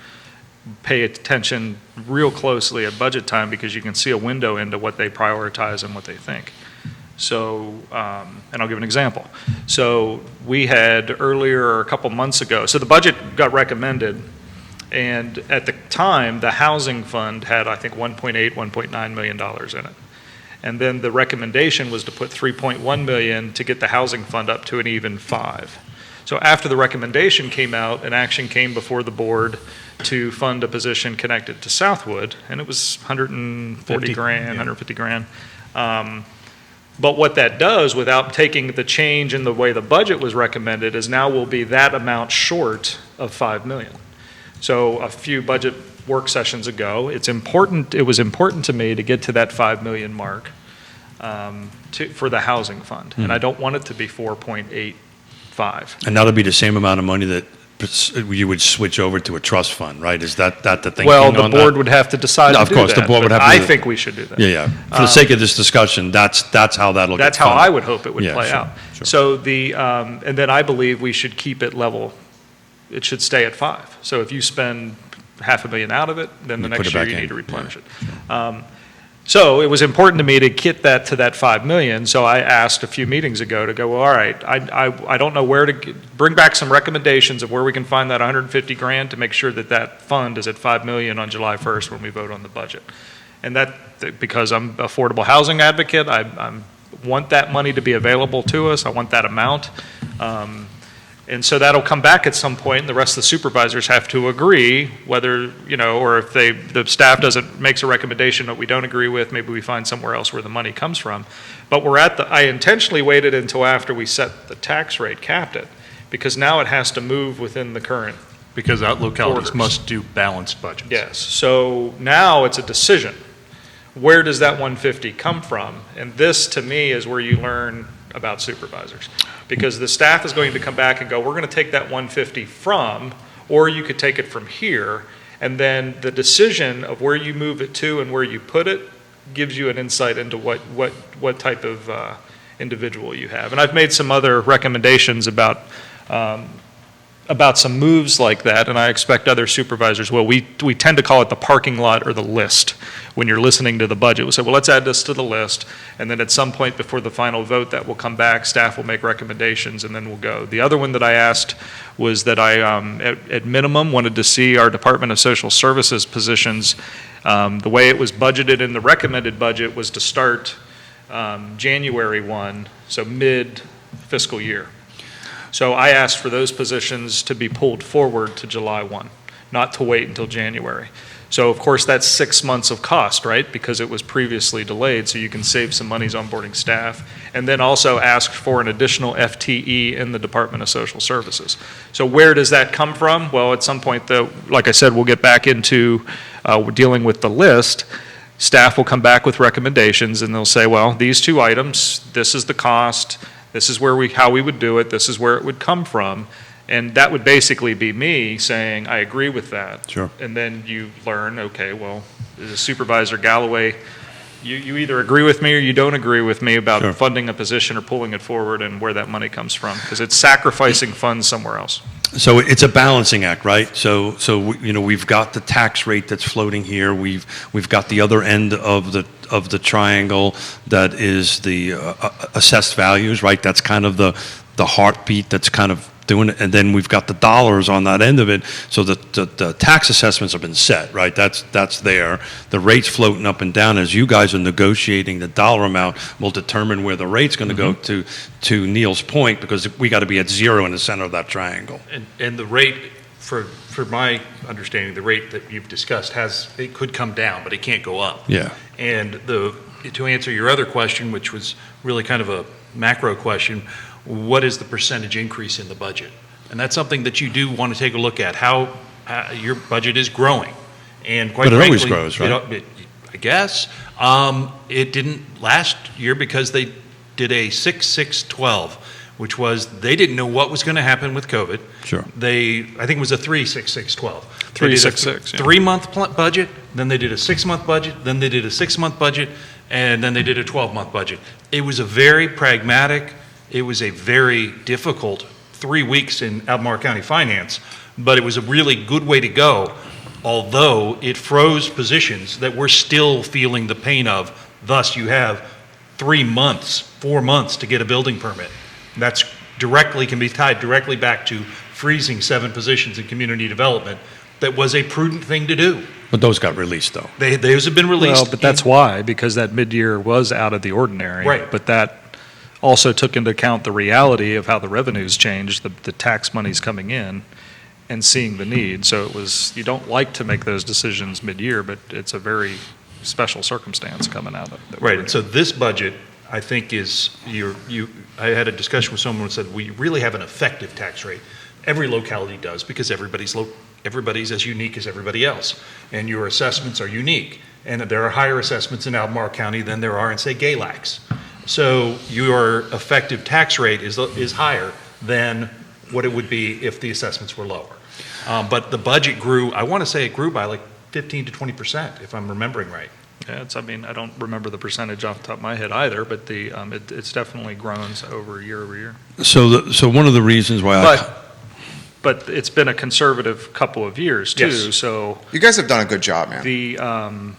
S3: pay attention real closely at budget time, because you can see a window into what they prioritize and what they think. So, and I'll give an example. So we had earlier, a couple months ago, so the budget got recommended, and at the time, the housing fund had, I think, $1.9 million in it. And then the recommendation was to put $3.1 million to get the housing fund up to an even 5. So after the recommendation came out, an action came before the board to fund a position connected to Southwood, and it was 140 grand, 150 grand. But what that does, without taking the change in the way the budget was recommended, is now we'll be that amount short of $5 million. So a few budget work sessions ago, it was important to me to get to that $5 million mark for the housing fund. And I don't want it to be 4.85.
S2: And that'll be the same amount of money that you would switch over to a trust fund, right? Is that the thinking
S3: Well,
S2: on
S3: the board would have to decide to do that.
S2: Of course, the board would have to
S3: I
S2: do that.
S3: think we should do that.
S2: Yeah. For the sake of this discussion, that's how that'll get
S3: That's how
S2: funded.
S3: I would hope it would
S2: Yeah,
S3: play
S2: sure,
S3: out.
S2: sure.
S3: So and then I believe we should keep it level. It should stay at 5. So if you spend $500,000 out of it, then the
S2: You put
S3: next
S2: it
S3: year
S2: back
S3: you
S2: in.
S3: need to replenish it. So it was important to me to get that to that $5 million. So I asked a few meetings ago to go, well, all right, I don't know where to bring back some recommendations of where we can find that 150 grand to make sure that that fund is at $5 million on July 1st when we vote on the budget. And that, because I'm an affordable housing advocate, I want that money to be available to us. I want that amount. And so that'll come back at some point, and the rest of the supervisors have to agree whether, or if the staff makes a recommendation that we don't agree with, maybe we find somewhere else where the money comes from. But I intentionally waited until after we set the tax rate, capped it, because now it has to move within the current.
S4: Because localities
S3: Orders.
S4: must do balanced budgets.
S3: Yes, so now it's a decision. Where does that 150 come from? And this, to me, is where you learn about supervisors. Because the staff is going to come back and go, we're going to take that 150 from, or you could take it from here, and then the decision of where you move it to and where you put it gives you an insight into what type of individual you have. And I've made some other recommendations about about some moves like that, and I expect other supervisors will. We tend to call it the parking lot or the list. When you're listening to the budget, we say, well, let's add this to the list, and then at some point before the final vote, that will come back, staff will make recommendations, and then we'll go. The other one that I asked was that I, at minimum, wanted to see our Department of Social Services positions. The way it was budgeted in the recommended budget was to start January 1, so mid-fiscal year. So I asked for those positions to be pulled forward to July 1, not to wait until January. So of course that's 6 months of cost, right? Because it was previously delayed, so you can save some monies onboarding staff. And then also ask for an additional FTE in the Department of Social Services. So where does that come from? Well, at some point, like I said, we'll get back into dealing with the list. Staff will come back with recommendations and they'll say, well, these two items, this is the cost, this is how we would do it, this is where it would come from. And that would basically be me saying, I agree with that.
S2: Sure.
S3: And then you learn, okay, well, as Supervisor Gallaway, you either agree with me or you don't agree with me about
S2: Sure.
S3: funding a position or pulling it forward and where that money comes from, because it's sacrificing funds somewhere else.
S2: So it's a balancing act, right? So we've got the tax rate that's floating here. We've got the other end of the triangle that is the assessed values, right? That's kind of the heartbeat that's kind of doing it, and then we've got the dollars on that end of it. So the tax assessments have been set, right? That's there. The rates floating up and down as you guys are negotiating the dollar amount will determine where the rate's going to go to Neil's point, because we got to be at zero in the center of that triangle.
S4: And the rate, for my understanding, the rate that you've discussed it could come down, but it can't go up.
S2: Yeah.
S4: And to answer your other question, which was really kind of a macro question, what is the percentage increase in the budget? And that's something that you do want to take a look at, how your budget is growing. And quite
S2: But it
S4: frankly,
S2: always grows, right?
S4: I guess. It didn't last year because they did a 6-6-12, which was they didn't know what was going to happen with COVID.
S2: Sure.
S4: I think it was a 3-6-6-12.
S3: 3-6-6, yeah.
S4: 3-month budget, then they did a 6-month budget, then they did a 6-month budget, and then they did a 12-month budget. It was a very pragmatic, it was a very difficult 3 weeks in Albemarle County Finance, but it was a really good way to go, although it froze positions that we're still feeling the pain of. Thus, you have 3 months, 4 months to get a building permit. That's can be tied directly back to freezing 7 positions in community development. That was a prudent thing to do.
S2: But those got released, though.
S4: Those have been released.
S3: Well, but that's why, because that mid-year was out of the ordinary.
S4: Right.
S3: But that also took into account the reality of how the revenues changed, the tax monies coming in, and seeing the need. So it was, you don't like to make those decisions mid-year, but it's a very special circumstance coming out of it.
S4: Right, and so this budget, I think, is, I had a discussion with someone who said, we really have an effective tax rate. Every locality does, because everybody's as unique as everybody else, and your assessments are unique. And there are higher assessments in Albemarle County than there are in, say, Galax. So your effective tax rate is higher than what it would be if the assessments were lower. But the budget grew, I want to say it grew by like 15 to 20%, if I'm remembering right.
S3: Yeah, I don't remember the percentage off the top of my head either, but it's definitely grown over year.
S2: So one of the reasons why
S3: But it's been a conservative couple of years too,
S4: Yes.
S3: so
S1: You guys have done a good job, man.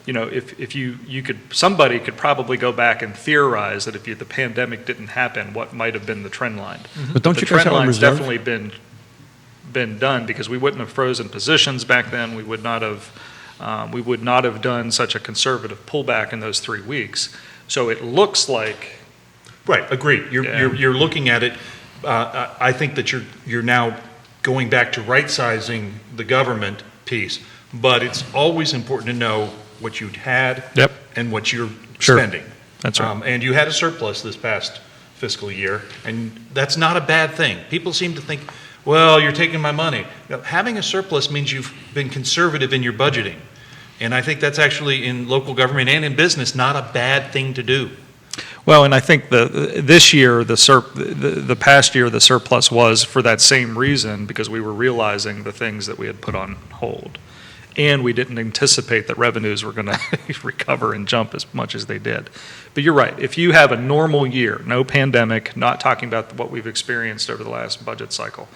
S3: if you could, somebody could probably go back and theorize that if the pandemic didn't happen, what might have been the trend line.
S2: But don't
S3: The
S2: you guys
S3: trend
S2: have a
S3: line's
S2: reserve?
S3: definitely been done, because we wouldn't have frozen positions back then. We would not have done such a conservative pullback in those 3 weeks. So it looks like.
S4: Right, agreed. You're looking at it. I think that you're now going back to right-sizing the government piece, but it's always important to know what you had
S3: Yep.
S4: and what you're
S3: Sure.
S4: spending.
S3: That's right.
S4: And you had a surplus this past fiscal year, and that's not a bad thing. People seem to think, well, you're taking my money. No, having a surplus means you've been conservative in your budgeting. And I think that's actually, in local government and in business, not a bad thing to do.
S3: Well, and I think this year, the past year, the surplus was for that same reason, because we were realizing the things that we had put on hold. And we didn't anticipate that revenues were going to recover and jump as much as they did. But you're right. If you have a normal year, no pandemic, not talking about what we've experienced over the last budget cycle,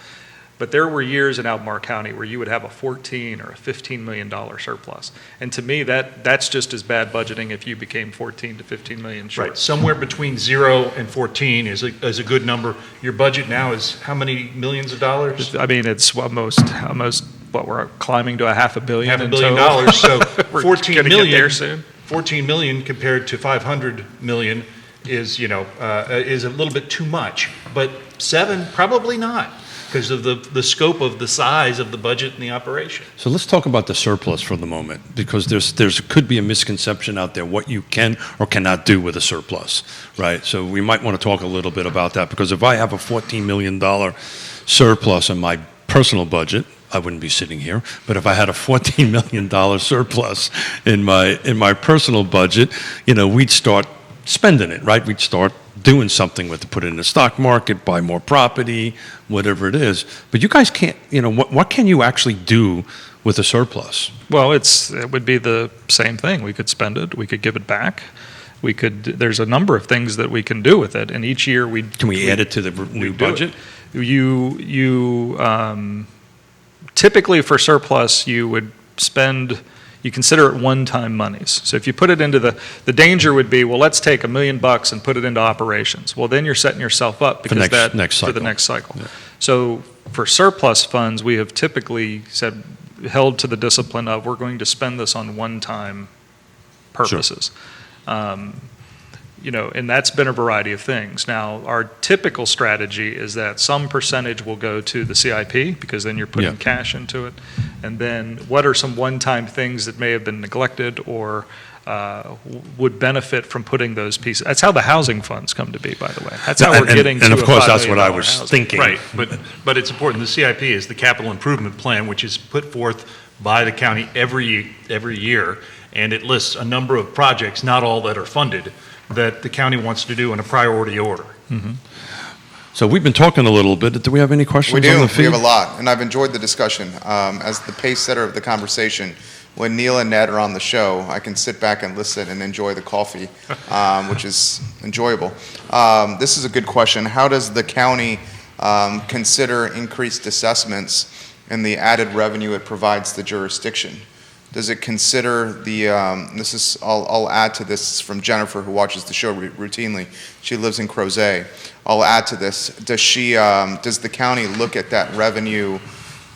S3: But there were years in Albemarle County where you would have a $14 or a $15 million surplus. And to me, that's just as bad budgeting if you became 14 to 15 million short.
S4: Right, somewhere between 0 and 14 is a good number. Your budget now is how many millions of dollars?
S3: I mean, it's almost what we're climbing to $500 million.
S4: $500 million, so
S3: We're
S4: 14
S3: gonna get
S4: million.
S3: there soon.
S4: 14 million compared to 500 million is, is a little bit too much. But 7, probably not, because of the scope of the size of the budget and the operation.
S2: So let's talk about the surplus for the moment, because there's could be a misconception out there what you can or cannot do with a surplus, right? So we might want to talk a little bit about that, because if I have a $14 million surplus in my personal budget, I wouldn't be sitting here. But if I had a $14 million surplus in my personal budget, we'd start spending it, right? We'd start doing something with it, put it in the stock market, buy more property, whatever it is. But you guys can't, what can you actually do with a surplus?
S3: Well, it would be the same thing. We could spend it, we could give it back. There's a number of things that we can do with it, and each year
S2: Can we add it to the new budget?
S3: Typically for surplus, you consider it one-time monies. So if you put it into the danger would be, well, let's take $1 million and put it into operations. Well, then you're setting yourself up because
S2: for the
S3: next cycle.
S2: Yeah.
S3: So for surplus funds, we have typically held to the discipline of, we're going to spend this on one-time purposes. And that's been a variety of things. Now, our typical strategy is that some percentage will go to the CIP, because then you're putting cash into it. And then what are some one-time things that may have been neglected or would benefit from putting those pieces? That's how the housing funds come to be, by the way. That's how we're getting to
S2: and of
S3: a
S2: course,
S3: $5
S2: that's what I
S3: million
S2: was
S3: housing.
S2: thinking.
S4: Right, but it's important. The CIP is the capital improvement plan, which is put forth by the county every year, and it lists a number of projects, not all that are funded, that the county wants to do in a priority order.
S3: Mm-hmm.
S2: So we've been talking a little bit. Do we have any questions
S1: We do.
S2: on the feed?
S1: We have a lot, and I've enjoyed the discussion. As the pace setter of the conversation, when Neil and Ned are on the show, I can sit back and listen and enjoy the coffee, which is enjoyable. This is a good question. How does the county consider increased assessments and the added revenue it provides the jurisdiction? Does it consider I'll add to this from Jennifer, who watches the show routinely. She lives in Crozet. I'll add to this. Does the county look at that revenue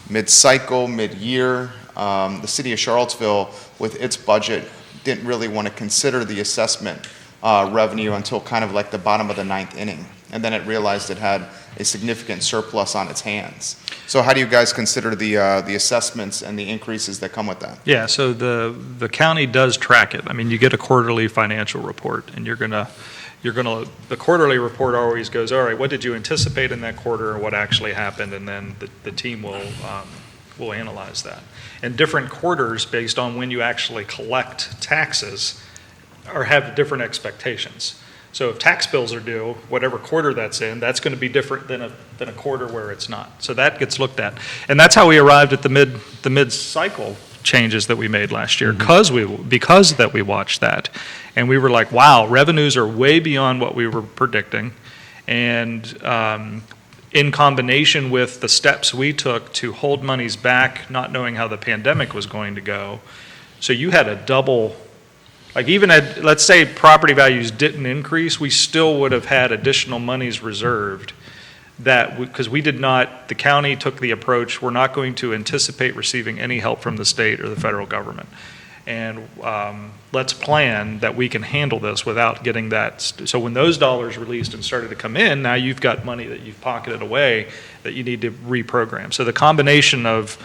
S1: mid-cycle, mid-year? The city of Charlottesville, with its budget, didn't really want to consider the assessment revenue until kind of like the bottom of the 9th inning. And then it realized it had a significant surplus on its hands. So how do you guys consider the assessments and the increases that come with that?
S3: Yeah, so the county does track it. I mean, you get a quarterly financial report, and the quarterly report always goes, all right, what did you anticipate in that quarter, and what actually happened, and then the team will analyze that. And different quarters, based on when you actually collect taxes, have different expectations. So if tax bills are due, whatever quarter that's in, that's going to be different than a quarter where it's not. So that gets looked at. And that's how we arrived at the mid-cycle changes that we made last year, because we watched that. And we were like, wow, revenues are way beyond what we were predicting. And in combination with the steps we took to hold monies back, not knowing how the pandemic was going to go, so you had a double. Like even let's say property values didn't increase, we still would have had additional monies reserved because the county took the approach, we're not going to anticipate receiving any help from the state or the federal government. And let's plan that we can handle this without getting that. So when those dollars released and started to come in, now you've got money that you've pocketed away that you need to reprogram. So the combination of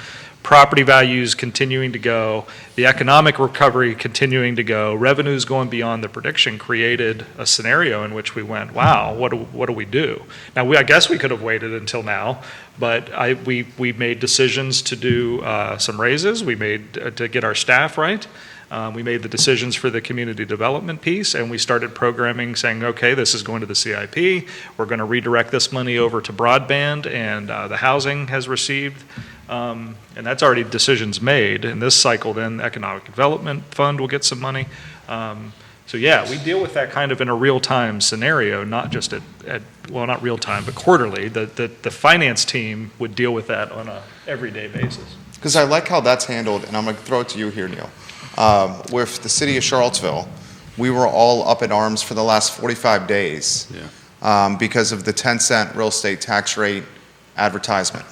S3: property values continuing to go, the economic recovery continuing to go, revenues going beyond the prediction created a scenario in which we went, wow, what do we do? Now, I guess we could have waited until now, but we made decisions to do some raises. We made to get our staff right. We made the decisions for the community development piece, and we started programming saying, okay, this is going to the CIP. We're going to redirect this money over to broadband, and the housing has received. And that's already decisions made. In this cycle, then, the Economic Development Fund will get some money. So yeah, we deal with that kind of in a real-time scenario, not just well, not real-time, but quarterly. The finance team would deal with that on a everyday basis.
S1: Because I like how that's handled, and I'm going to throw it to you here, Neil. With the city of Charlottesville, we were all up in arms for the last 45 days because of the 10-cent real estate tax rate advertisement.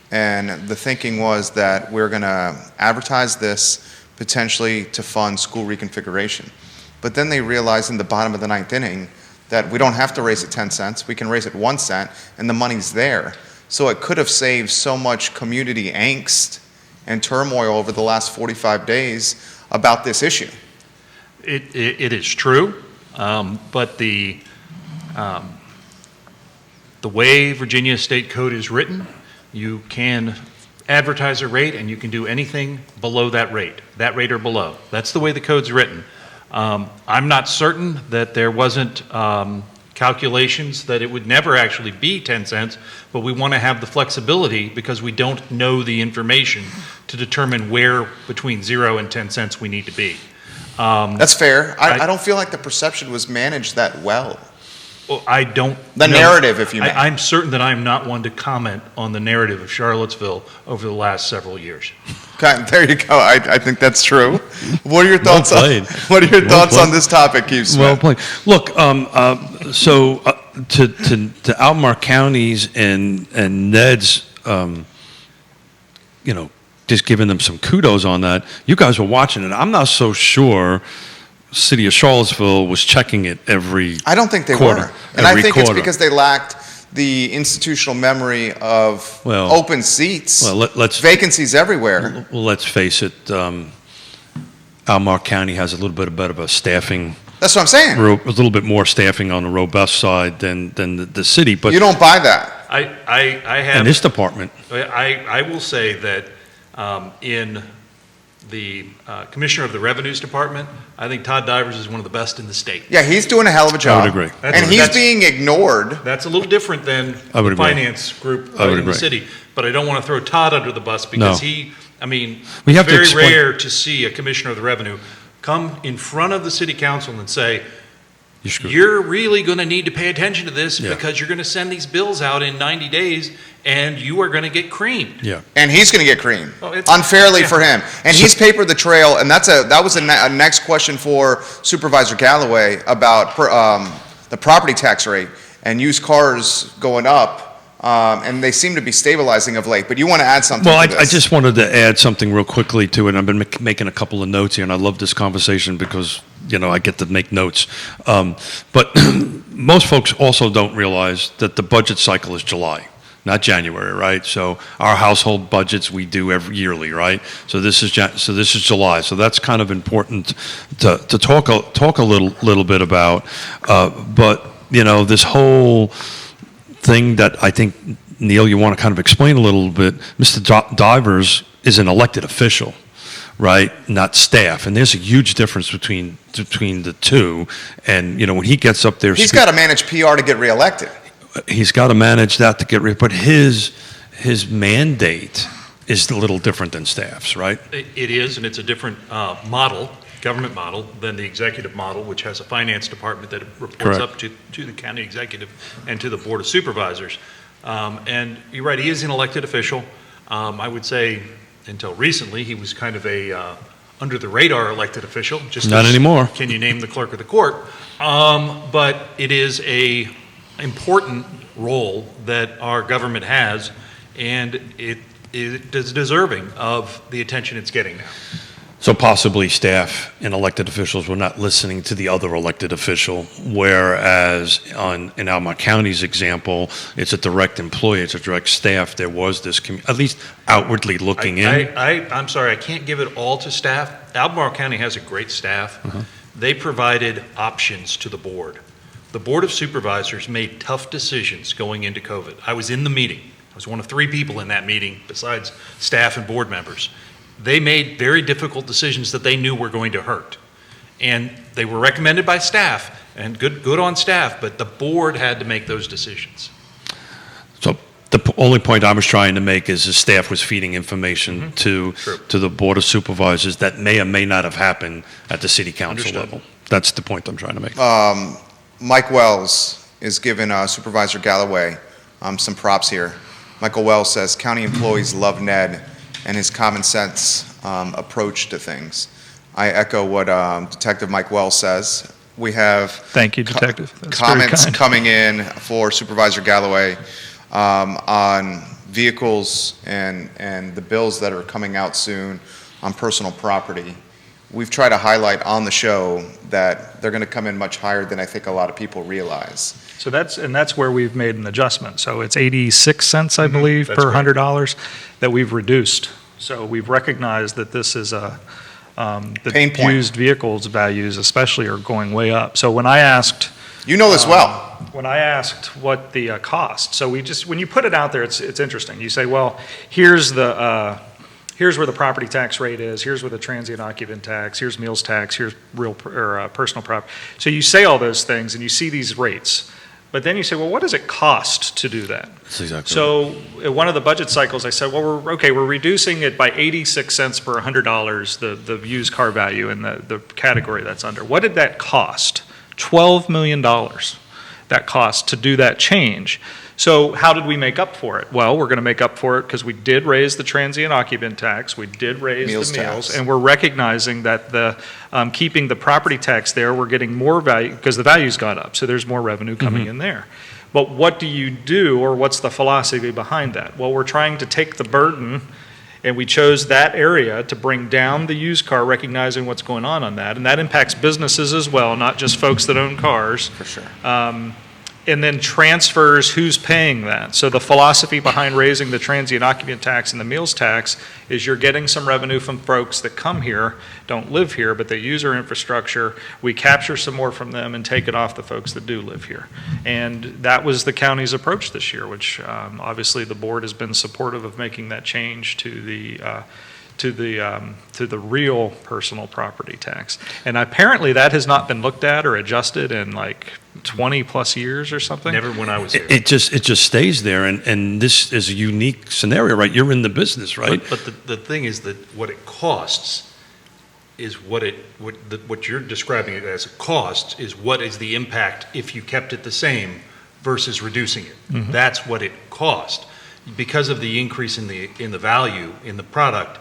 S1: And the thinking was that we're going to advertise this potentially to fund school reconfiguration. But then they realized in the bottom of the ninth inning that we don't have to raise it 10 cents, we can raise it 1 cent, and the money's there. So it could have saved so much community angst and turmoil over the last 45 days about this issue.
S4: It is true, but the way Virginia State Code is written, you can advertise a rate and you can do anything below that rate or below. That's the way the code's written. I'm not certain that there wasn't calculations that it would never actually be 10 cents, but we want to have the flexibility because we don't know the information to determine where between 0 and 10 cents we need to be.
S1: That's fair. I don't feel like the perception was managed that well.
S4: Well, I don't
S1: The
S4: know.
S1: narrative, if you may.
S4: I'm certain that I'm not one to comment on the narrative of Charlottesville over the last several years.
S1: Okay, there you go. I think that's true. What are your thoughts
S2: Well
S1: on
S2: played.
S1: What are your
S2: Well
S1: thoughts
S2: played.
S1: on this topic, Keith Smith?
S2: Well played. Look, to Albemarle counties and Ned's, just giving them some kudos on that. You guys were watching it. I'm not so sure City of Charlottesville was checking it every
S1: I don't think they
S2: quarter,
S1: were. And I
S2: every
S1: think it's
S2: quarter.
S1: because they lacked the institutional memory of
S2: Well-
S1: open seats,
S2: Well, let's
S1: vacancies everywhere.
S2: well, let's face it. Albemarle County has a little bit of a staffing,
S1: That's what I'm saying.
S2: a little bit more staffing on the robust side than the city. But
S1: You don't buy that.
S4: I
S2: in
S4: have,
S2: this department,
S4: I will say that in the Commissioner of the Revenues Department, I think Todd Divers is one of the best in the state.
S1: Yeah, he's doing a hell of a job.
S2: agree.
S1: And he's being ignored.
S4: That's a little different than
S2: I would
S4: the
S2: agree.
S4: finance group
S2: I would
S4: in the
S2: agree.
S4: city. But I don't want to throw Todd under the bus because
S2: No. We
S4: it's
S2: have to
S4: very
S2: explain-
S4: rare to see a Commissioner of the Revenue come in front of the city council and say,
S2: you're screwed.
S4: you're really going to need to pay attention to this
S2: Yeah.
S4: because you're going to send these bills out in 90 days and you are going to get creamed.
S2: Yeah.
S1: And he's going to get creamed
S4: Oh, it's-
S1: unfairly
S4: yeah.
S1: for him. And he's papered the trail. And that was a next question for Supervisor Gallaway about the property tax rate and used cars going up. And they seem to be stabilizing of late. But you want to add something
S2: Well,
S1: to
S2: I
S1: this?
S2: just wanted to add something real quickly to it. I've been making a couple of notes here, and I love this conversation because, I get to make notes. But most folks also don't realize that the budget cycle is July, not January, right? So our household budgets we do every yearly, right? So this is July. So that's kind of important to talk a little bit about. But this whole thing that I think, Neil, you want to kind of explain a little bit. Mr. Divers is an elected official, right? Not staff. And there's a huge difference between the two. And, when he gets up there...
S1: He's got to manage PR to get reelected.
S2: He's got to manage that to get but his mandate is a little different than staff's, right?
S4: It is, and it's a different government model, than the executive model, which has a finance department that reports
S2: Correct.
S4: up to the county executive and to the board of supervisors. And you're right, he is an elected official. I would say until recently, he was kind of a under the radar elected official. Just
S2: Not
S4: as,
S2: anymore.
S4: Can you name the clerk of the court? But it is a important role that our government has, and it is deserving of the attention it's getting now.
S2: So possibly staff and elected officials were not listening to the other elected official, whereas in Albemarle County's example, it's a direct employee, it's a direct staff. There was this, at least outwardly looking in.
S4: I'm sorry, I can't give it all to staff. Albemarle County has a great staff. They provided options to the board. The Board of Supervisors made tough decisions going into COVID. I was in the meeting. I was one of 3 people in that meeting besides staff and board members. They made very difficult decisions that they knew were going to hurt. And they were recommended by staff, and good on staff, but the board had to make those decisions.
S2: So the only point I was trying to make is the staff was feeding information to
S4: True.
S2: the Board of Supervisors that may or may not have happened at the city council
S4: Understood.
S2: level. That's the point I'm trying to make.
S1: Mike Wells is giving Supervisor Gallaway some props here. Michael Wells says, county employees love Ned and his common sense approach to things. I echo what Detective Mike Wells says. We have
S3: Thank you, Detective. That's very
S1: comments
S3: kind.
S1: coming in for Supervisor Gallaway on vehicles and the bills that are coming out soon on personal property. We've tried to highlight on the show that they're going to come in much higher than I think a lot of people realize.
S3: So that's where we've made an adjustment. So it's 86 cents, I believe,
S1: That's
S3: per
S1: right.
S3: $100 that we've reduced. So we've recognized that this is the
S1: Pain point.
S3: used vehicles values especially are going way up. So when I asked,
S1: You know this well.
S3: when I asked what the cost, so when you put it out there, it's interesting. You say, well, here's where the property tax rate is, here's where the transient occupant tax, here's meals tax, here's personal property. So you say all those things and you see these rates, but then you say, well, what does it cost to do that?
S2: That's exactly
S3: So at one of the budget cycles, I said, well, we're reducing it by 86 cents per $100, the used car value in the category that's under. What did that cost? $12 million that cost to do that change. So how did we make up for it? Well, we're going to make up for it because we did raise the transient occupant tax, we did raise
S1: Meals
S3: the meals,
S1: tax.
S3: and we're recognizing that keeping the property tax there, we're getting more value because the value's gone up, so there's more revenue coming in there. But what do you do, or what's the philosophy behind that? Well, we're trying to take the burden, and we chose that area to bring down the used car, recognizing what's going on that, and that impacts businesses as well, not just folks that own cars.
S1: For sure.
S3: And then transfers who's paying that. So the philosophy behind raising the transient occupant tax and the meals tax is you're getting some revenue from folks that come here, don't live here, but they use our infrastructure. We capture some more from them and take it off the folks that do live here. And that was the county's approach this year, which obviously the board has been supportive of making that change to the real personal property tax. And apparently that has not been looked at or adjusted in like 20 plus years or something.
S4: Never when I was here.
S2: It just stays there, and this is a unique scenario, right? You're in the business, right?
S4: But the thing is that what it costs is what you're describing it as a cost is what is the impact if you kept it the same versus reducing it. That's what it cost. Because of the increase in the value in the product,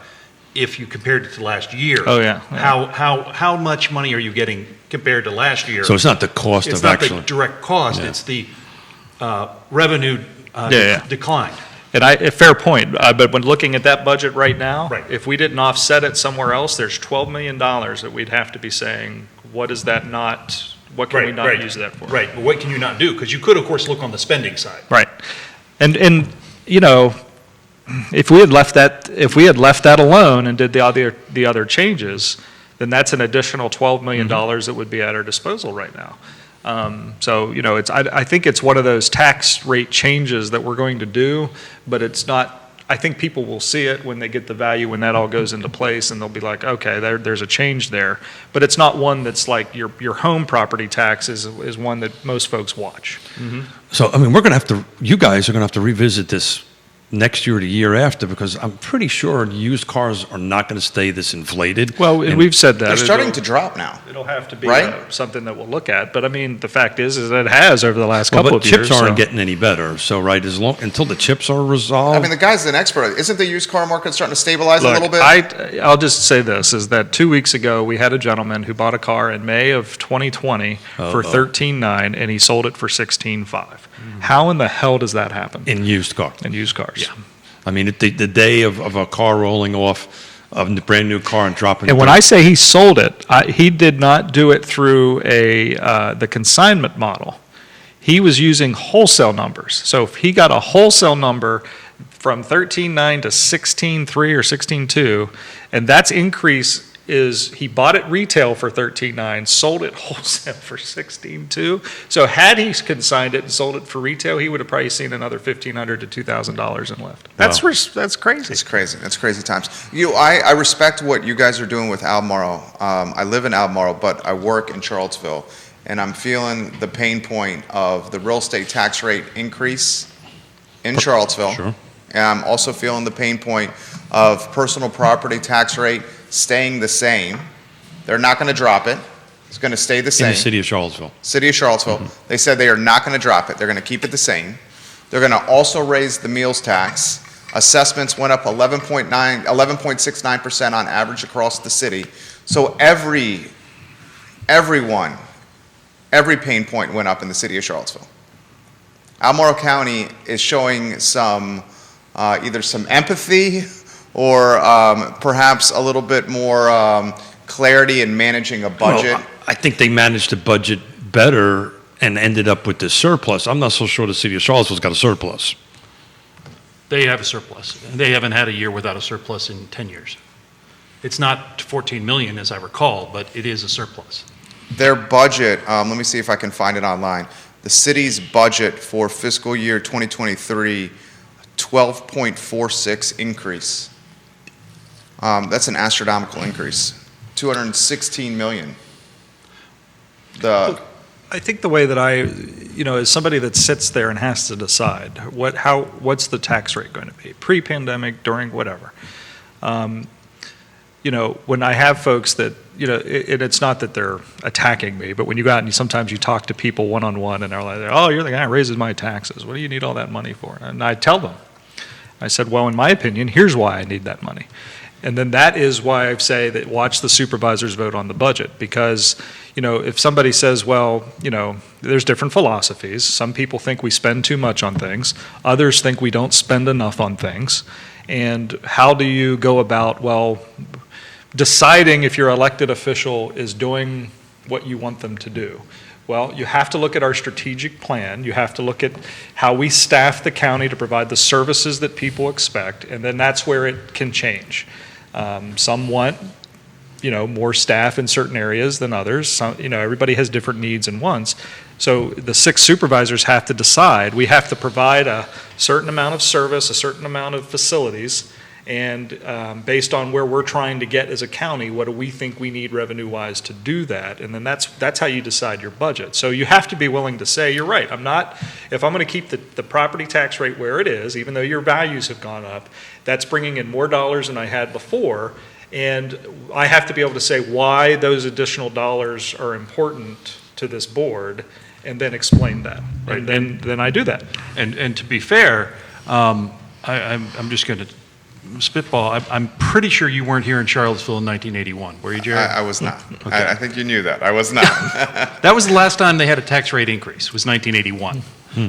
S4: if you compared it to last year.
S3: Oh, yeah.
S4: How much money are you getting compared to last year?
S2: So it's not the cost
S4: It's
S2: of
S4: not
S2: actually.
S4: the direct cost,
S2: Yeah.
S4: it's the revenue
S3: Yeah.
S4: decline.
S3: And a fair point, but when looking at that budget right now,
S4: Right.
S3: if we didn't offset it somewhere else, there's $12 million that we'd have to be saying, what is that not, what can we not use that for?
S4: Right, but what can you not do? Because you could, of course, look on the spending side.
S3: Right. And you know, if we had left that alone and did the other changes, then that's an additional $12 million that would be at our disposal right now. So, you know, I think it's one of those tax rate changes that we're going to do, but it's not, I think people will see it when they get the value, when that all goes into place, and they'll be like, okay, there's a change there. But it's not one that's like your home property tax is one that most folks watch.
S2: So, I mean, you guys are going to have to revisit this next year or the year after, because I'm pretty sure used cars are not going to stay this inflated.
S3: Well, and we've said that.
S1: They're starting to drop now.
S3: It'll have to be
S1: Right?
S3: something that we'll look at. But I mean, the fact is that it has over the last
S2: Well,
S3: couple
S2: but
S3: of years.
S2: chips aren't
S3: so-
S2: getting any better. So, right, until the chips are resolved.
S1: I mean, the guy's an expert. Isn't the used car market starting to stabilize a little bit?
S3: I'll just say this, is that 2 weeks ago, we had a gentleman who bought a car in May of 2020 for $13,900, and he sold it for $16,500. How in the hell does that happen
S2: in used car.
S3: in used cars?
S2: Yeah. I mean, the day of a car rolling off, of a brand new car and dropping.
S3: And when I say he sold it, he did not do it through the consignment model. He was using wholesale numbers. So if he got a wholesale number from 13.9 to 16.3 or 16.2, and that's increase is he bought it retail for 13.9, sold it wholesale for 16.2. So had he consigned it and sold it for retail, he would have probably seen another $1,500 to $2,000 in lift. That's crazy.
S1: It's crazy. It's crazy times. I respect what you guys are doing with Albemarle. I live in Albemarle, but I work in Charlottesville, and I'm feeling the pain point of the real estate tax rate increase in Charlottesville.
S2: Sure.
S1: And I'm also feeling the pain point of personal property tax rate staying the same. They're not going to drop it. It's going to stay the
S2: In
S1: same.
S2: the city of Charlottesville.
S1: City of Charlottesville. They said they are not going to drop it. They're going to keep it the same. They're going to also raise the meals tax. Assessments went up 11.69% on average across the city. So every pain point went up in the city of Charlottesville. Albemarle County is showing some, either some empathy or perhaps a little bit more clarity in managing a budget.
S2: Well, I think they managed the budget better and ended up with this surplus. I'm not so sure the city of Charlottesville's got a surplus.
S4: They have a surplus. They haven't had a year without a surplus in 10 years. It's not 14 million, as I recall, but it is a surplus.
S1: Their budget, let me see if I can find it online. The city's budget for fiscal year 2023, 12.46 increase. That's an astronomical increase. 216 million.
S3: I think the way that as somebody that sits there and has to decide what's the tax rate going to be, pre-pandemic, during, whatever. When I have folks that, it's not that they're attacking me, but when you go out and sometimes you talk to people one-on-one and they're like, oh, you're the guy who raises my taxes. What do you need all that money for? And I tell them, I said, well, in my opinion, here's why I need that money. And then that is why I say that watch the supervisors vote on the budget, because, if somebody says, well, there's different philosophies. Some people think we spend too much on things. Others think we don't spend enough on things. And how do you go about, deciding if your elected official is doing what you want them to do? Well, you have to look at our strategic plan. You have to look at how we staff the county to provide the services that people expect, and then that's where it can change. Some want, more staff in certain areas than others. Some, everybody has different needs and wants. So the 6 supervisors have to decide. We have to provide a certain amount of service, a certain amount of facilities, and based on where we're trying to get as a county, what do we think we need revenue-wise to do that? And then that's how you decide your budget. So you have to be willing to say, you're right, if I'm going to keep the property tax rate where it is, even though your values have gone up, that's bringing in more dollars than I had before, and I have to be able to say why those additional dollars are important to this board, and then explain that.
S4: Right.
S3: And then I do that.
S4: And to be fair, I'm just going to spitball. I'm pretty sure you weren't here in Charlottesville in 1981, were you, Jerry?
S1: I was not.
S4: Okay.
S1: I think you knew that. I was not.
S4: That was the last time they had a tax rate increase, was 1981.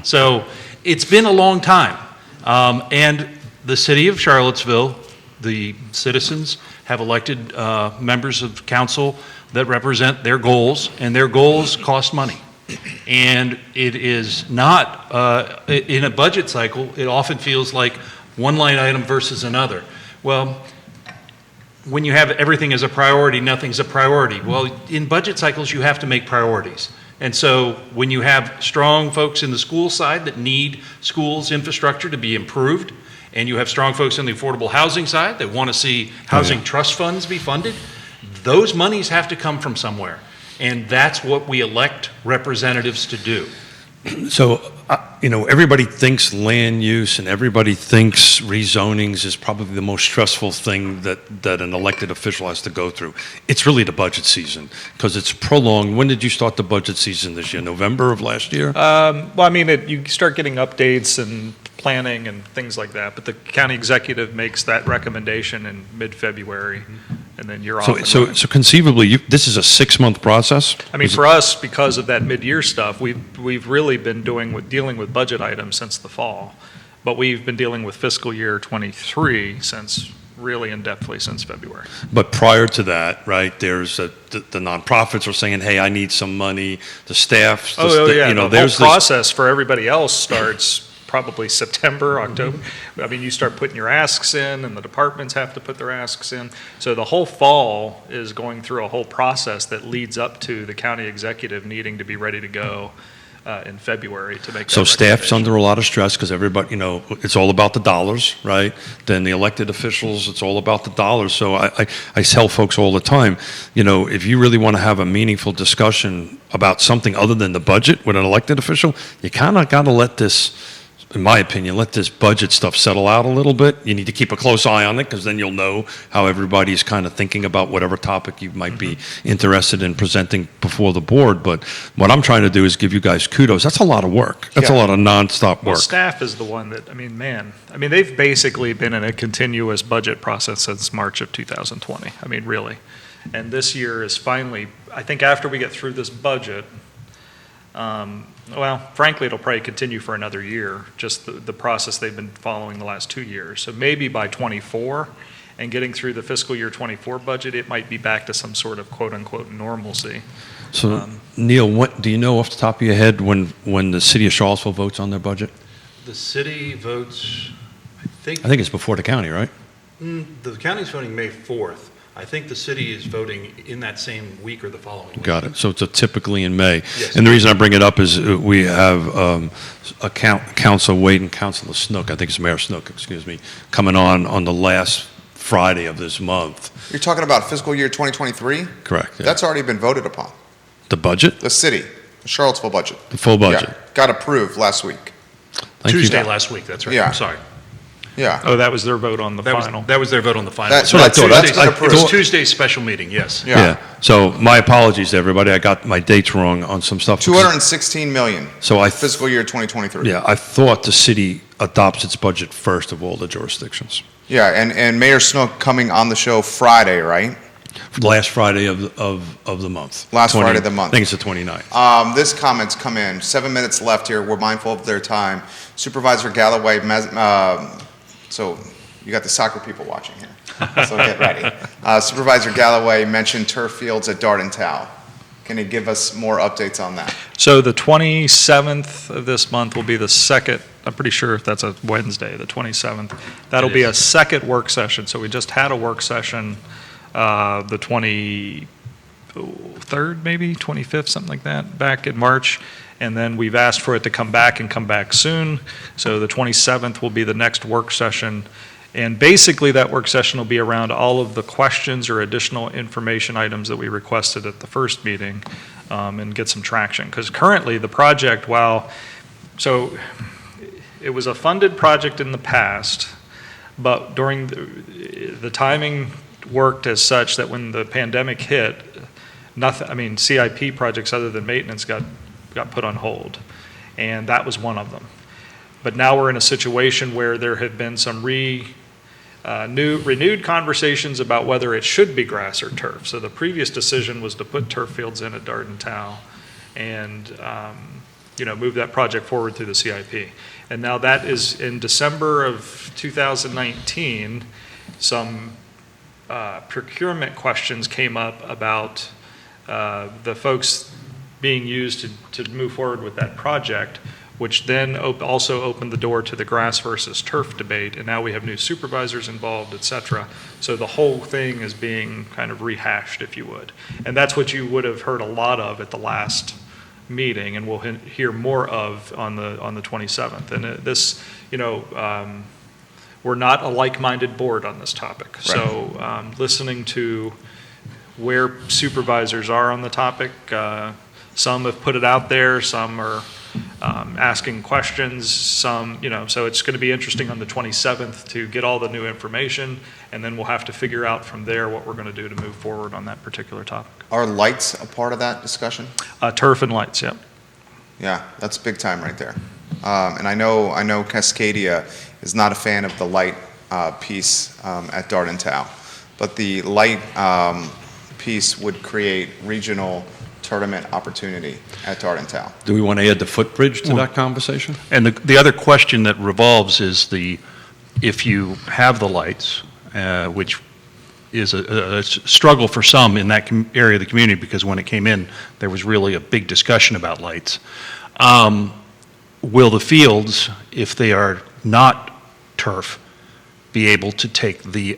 S4: So it's been a long time. And the city of Charlottesville, the citizens have elected members of council that represent their goals, and their goals cost money. And it is not, in a budget cycle, it often feels like one line item versus another. Well, when you have everything as a priority, nothing's a priority. Well, in budget cycles, you have to make priorities. And so when you have strong folks in the school side that need schools infrastructure to be improved, and you have strong folks on the affordable housing side that want to see housing trust funds be funded, those monies have to come from somewhere. And that's what we elect representatives to do.
S2: So, everybody thinks land use and everybody thinks rezonings is probably the most stressful thing that an elected official has to go through. It's really the budget season because it's prolonged. When did you start the budget season this year? November of last year?
S3: You start getting updates and planning and things like that, but the county executive makes that recommendation in mid-February, and then you're off.
S2: So conceivably, this is a 6-month process?
S3: For us, because of that mid-year stuff, we've really been dealing with budget items since the fall, but we've been dealing with fiscal year 23 really in-depthly since February.
S2: But prior to that, right, there's the nonprofits are saying, hey, I need some money. The staff,
S3: The whole process for everybody else starts probably September, October. You start putting your asks in, and the departments have to put their asks in. So the whole fall is going through a whole process that leads up to the county executive needing to be ready to go in February to make that
S2: So staff's
S3: recommendation.
S2: under a lot of stress because everybody, it's all about the dollars, right? Then the elected officials, it's all about the dollars. So I tell folks all the time, if you really want to have a meaningful discussion about something other than the budget with an elected official, you kind of got to let this in my opinion, let this budget stuff settle out a little bit. You need to keep a close eye on it, because then you'll know how everybody's kind of thinking about whatever topic you might be interested in presenting before the board. But what I'm trying to do is give you guys kudos. That's a lot of work. That's a
S1: Yeah.
S2: lot of nonstop
S3: Well,
S2: work.
S3: staff is the one that, they've basically been in a continuous budget process since March of 2020. I mean, really. And this year is finally, I think after we get through this budget, well, frankly, it'll probably continue for another year, just the process they've been following the last 2 years. So maybe by '24 and getting through the fiscal year '24 budget, it might be back to some sort of quote-unquote normalcy.
S2: So, Neil, what, do you know off the top of your head when the city of Charlottesville votes on their budget?
S5: The city votes, I
S2: I think it's before the county, right?
S5: the county's voting May 4th. I think the city is voting in that same week or the following week.
S2: Got it. So it's typically in May.
S5: Yes.
S2: And the reason I bring it up is we have Council Wade and Councilor Snook, I think it's Mayor Snook, excuse me, coming on the last Friday of this month.
S1: You're talking about fiscal year 2023?
S2: Correct. Yeah.
S1: That's already been voted upon.
S2: The budget,
S1: The city, the Charlottesville budget.
S2: the full budget.
S1: Yeah, got approved last week.
S2: Thank you.
S5: Tuesday last week, that's right.
S1: Yeah.
S5: I'm sorry.
S1: Yeah.
S3: Oh, that was their vote on the final.
S5: That was their vote on the final.
S1: That's
S5: So
S1: what I thought.
S5: Tuesday's-
S1: That's been
S5: It was
S1: approved.
S5: Tuesday's special meeting, yes.
S1: Yeah.
S2: So my apologies to everybody. I got my dates wrong on some stuff.
S1: 216 million,
S2: So
S1: fiscal year 2023.
S2: yeah, I thought the city adopts its budget first of all the jurisdictions.
S1: Yeah, and Mayor Snook coming on the show Friday, right?
S2: Last Friday of the month.
S1: Last Friday of the month.
S2: I think it's the 29th.
S1: This comment's come in. 7 minutes left here. We're mindful of their time. Supervisor Gallaway, so you got the soccer people watching here, so get ready. Supervisor Gallaway mentioned turf fields at Darden Town. Can you give us more updates on that?
S3: So the 27th of this month will be the second, I'm pretty sure if that's a Wednesday, the 27th. That'll
S5: It
S3: be
S5: is.
S3: a second work session. So we just had a work session, the 23rd, maybe, 25th, something like that, back in March. And then we've asked for it to come back and come back soon. So the 27th will be the next work session. And basically, that work session will be around all of the questions or additional information items that we requested at the first meeting, and get some traction. Because currently, the project, so it was a funded project in the past, but during the timing worked as such that when the pandemic hit, CIP projects other than maintenance got put on hold. And that was one of them. But now we're in a situation where there have been some renewed conversations about whether it should be grass or turf. So the previous decision was to put turf fields in at Darden Town and, move that project forward through the CIP. And now that is in December of 2019, some procurement questions came up about the folks being used to move forward with that project, which then also opened the door to the grass versus turf debate, and now we have new supervisors involved, et cetera. So the whole thing is being kind of rehashed, if you would. And that's what you would have heard a lot of at the last meeting, and we'll hear more of on the 27th. And we're not a like-minded board on this topic.
S1: Right.
S3: So listening to where supervisors are on the topic, some have put it out there, some are asking questions, so it's going to be interesting on the 27th to get all the new information, and then we'll have to figure out from there what we're going to do to move forward on that particular topic.
S1: Are lights a part of that discussion?
S3: Turf and lights, yep.
S1: Yeah, that's big time right there. And I know Cascadia is not a fan of the light piece at Darden Town, but the light piece would create regional tournament opportunity at Darden Town.
S2: Do we want to add the footbridge to that conversation?
S4: And the other question that revolves is if you have the lights, which is a struggle for some in that area of the community, because when it came in, there was really a big discussion about lights. Will the fields, if they are not turf, be able to take the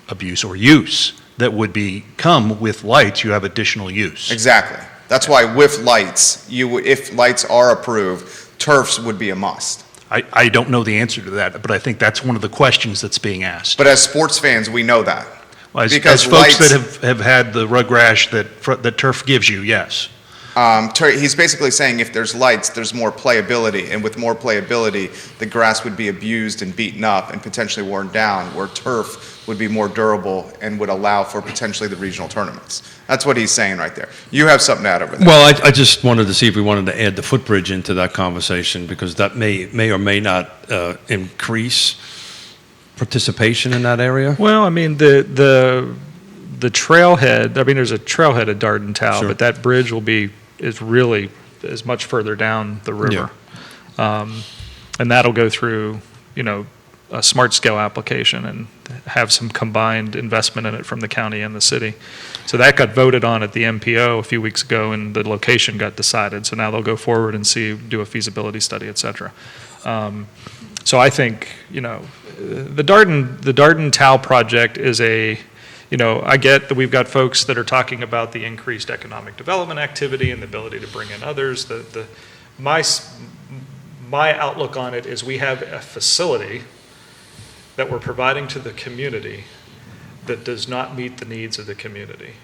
S4: abuse or use that would come with lights? You have additional use.
S1: Exactly. That's why with lights, if lights are approved, turfs would be a must.
S4: I don't know the answer to that, but I think that's one of the questions that's being asked.
S1: But as sports fans, we know that.
S4: As
S1: because
S4: folks
S1: lights-
S4: that have had the rug rash that turf gives you, yes.
S1: He's basically saying if there's lights, there's more playability, and with more playability, the grass would be abused and beaten up and potentially worn down, where turf would be more durable and would allow for potentially the regional tournaments. That's what he's saying right there. You have something to add over there.
S2: Well, I just wanted to see if we wanted to add the footbridge into that conversation, because that may or may not increase participation in that area.
S3: Well, I mean, the trailhead, I mean, there's a trailhead at Darden Tow,
S2: Sure.
S3: but that bridge is much further down the river. And that'll go through, a smart scale application and have some combined investment in it from the county and the city. So that got voted on at the MPO a few weeks ago, and the location got decided. So now they'll go forward and do a feasibility study, et cetera. So I think, the Darden Tow project is I get that we've got folks that are talking about the increased economic development activity and the ability to bring in others. My outlook on it is we have a facility that we're providing to the community that does not meet the needs of the community.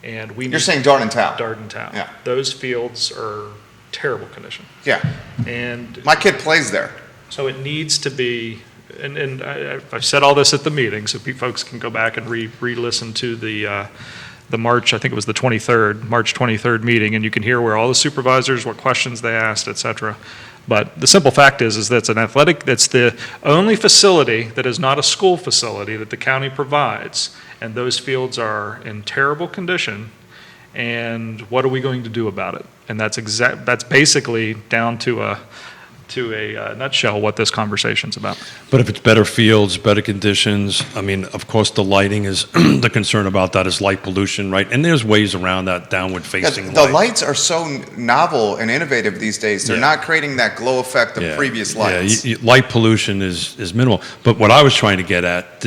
S3: And
S1: You're saying Darden Tow?
S3: Darden Tow.
S1: Yeah.
S3: Those fields are terrible condition.
S1: Yeah.
S3: And
S1: My kid plays there.
S3: so it needs to be, and I've said all this at the meeting, so folks can go back and re-listen to the March, I think it was March 23rd meeting, and you can hear where all the supervisors, what questions they asked, et cetera. But the simple fact is that's that's the only facility that is not a school facility that the county provides, and those fields are in terrible condition, and what are we going to do about it? And that's basically down to a nutshell what this conversation's about.
S2: But if it's better fields, better conditions, I mean, of course, the lighting is, the concern about that is light pollution, right? And there's ways around that downward facing
S1: The
S2: light.
S1: lights are so novel and innovative these days. They're not creating that glow effect of previous lights.
S2: Yeah, light pollution is minimal. But what I was trying to get at,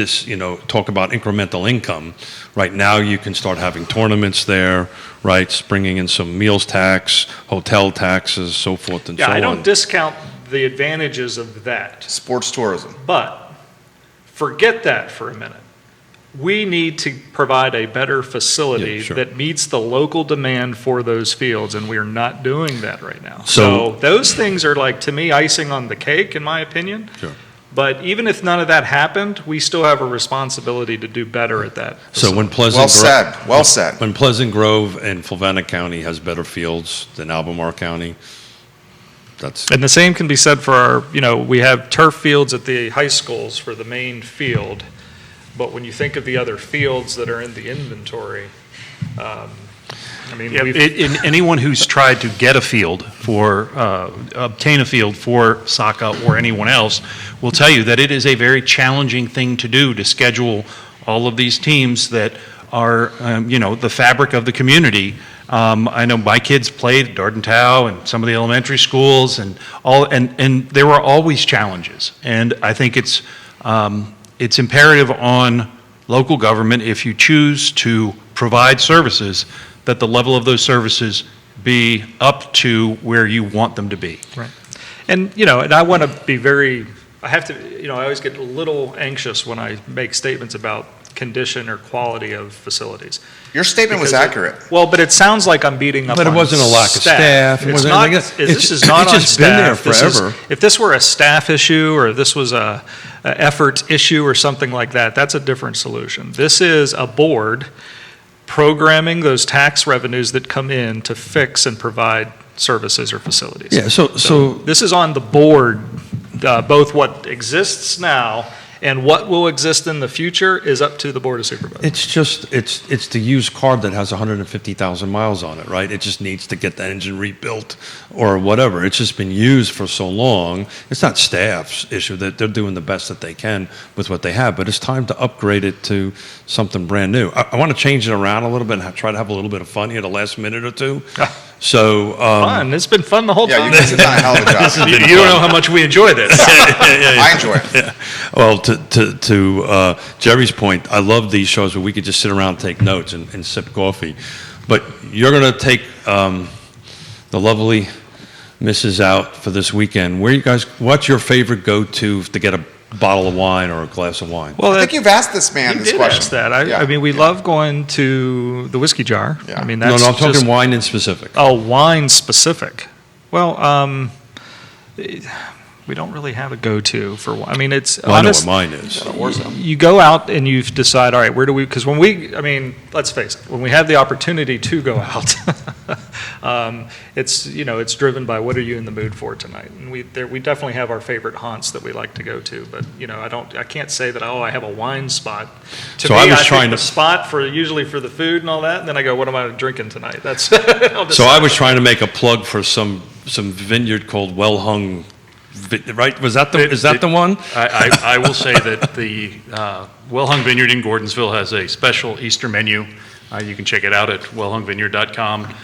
S2: talk about incremental income. Right now, you can start having tournaments there, right? Bringing in some meals tax, hotel taxes, so forth and so on.
S3: Yeah, I don't discount the advantages of that.
S1: Sports tourism.
S3: But forget that for a minute. We need to provide a better facility that meets the local demand for those fields, and we're not doing that right now. So those things are, like, to me, icing on the cake, in my opinion.
S2: Sure.
S3: But even if none of that happened, we still have a responsibility to do better at that.
S2: So when
S1: Well said.
S2: When Pleasant Grove and Fluvanna County has better fields than Albemarle County,
S3: And the same can be said for our, we have turf fields at the high schools for the main field, but when you think of the other fields that are in the inventory,
S4: anyone who's tried to get a field obtain a field for soccer or anyone else will tell you that it is a very challenging thing to do, to schedule all of these teams that are, the fabric of the community. I know my kids played at Darden Tow and some of the elementary schools and there were always challenges. And I think it's imperative on local government, if you choose to provide services, that the level of those services be up to where you want them to be.
S3: Right. And, and I want to be I always get a little anxious when I make statements about condition or quality of facilities.
S1: Your statement was accurate.
S3: But it sounds like I'm beating up on
S2: But it wasn't a lack of staff.
S3: This is not on staff.
S2: Been there forever.
S3: If this were a staff issue or this was a effort issue or something like that, that's a different solution. This is a board programming those tax revenues that come in to fix and provide services or facilities.
S2: Yeah, so
S3: this is on the board, both what exists now and what will exist in the future is up to the Board of Supervisors.
S2: it's the used car that has 150,000 miles on it, right? It just needs to get that engine rebuilt or whatever. It's just been used for so long. It's not staff's issue, that they're doing the best that they can with what they have, but it's time to upgrade it to something brand new. I want to change it around a little bit and try to have a little bit of fun here the last minute or two. So
S3: fun. It's been fun the whole time.
S1: Yeah, you guys have done a hell of a job.
S3: You don't know how much we enjoy this.
S1: I enjoy it.
S2: Yeah. Well, to Jerry's point, I love these shows where we could just sit around and take notes and sip coffee. But you're going to take the lovely missus out for this weekend. What's your favorite go-to to get a bottle of wine or a glass of wine?
S3: Well,
S1: I think you've asked this man
S3: you
S1: this
S3: did
S1: question.
S3: ask that.
S1: Yeah.
S3: I mean, we love going to the Whiskey Jar.
S1: Yeah.
S3: I mean,
S2: No,
S3: that's
S2: I'm talking
S3: just,
S2: wine in specific.
S3: Oh, wine specific. Well, we don't really have a go-to for wine. I mean, it's
S2: Well, I know
S3: honest.
S2: what mine is.
S3: You go out and you decide, all right, where do we, because when I mean, let's face it, when we have the opportunity to go out, it's driven by what are you in the mood for tonight? And we definitely have our favorite haunts that we like to go to, but, I can't say that, I have a wine spot. To
S2: So
S3: me,
S2: I was
S3: pick
S2: trying
S3: the
S2: to-
S3: spot usually for the food and all that, and then I go, what am I drinking tonight? That's,
S2: So I was trying to make a plug for some vineyard called Well Hung, right? Is that the one?
S5: I will say that the Well Hung Vineyard in Gordonsville has a special Easter menu. You can check it out at wellhungvineyard.com.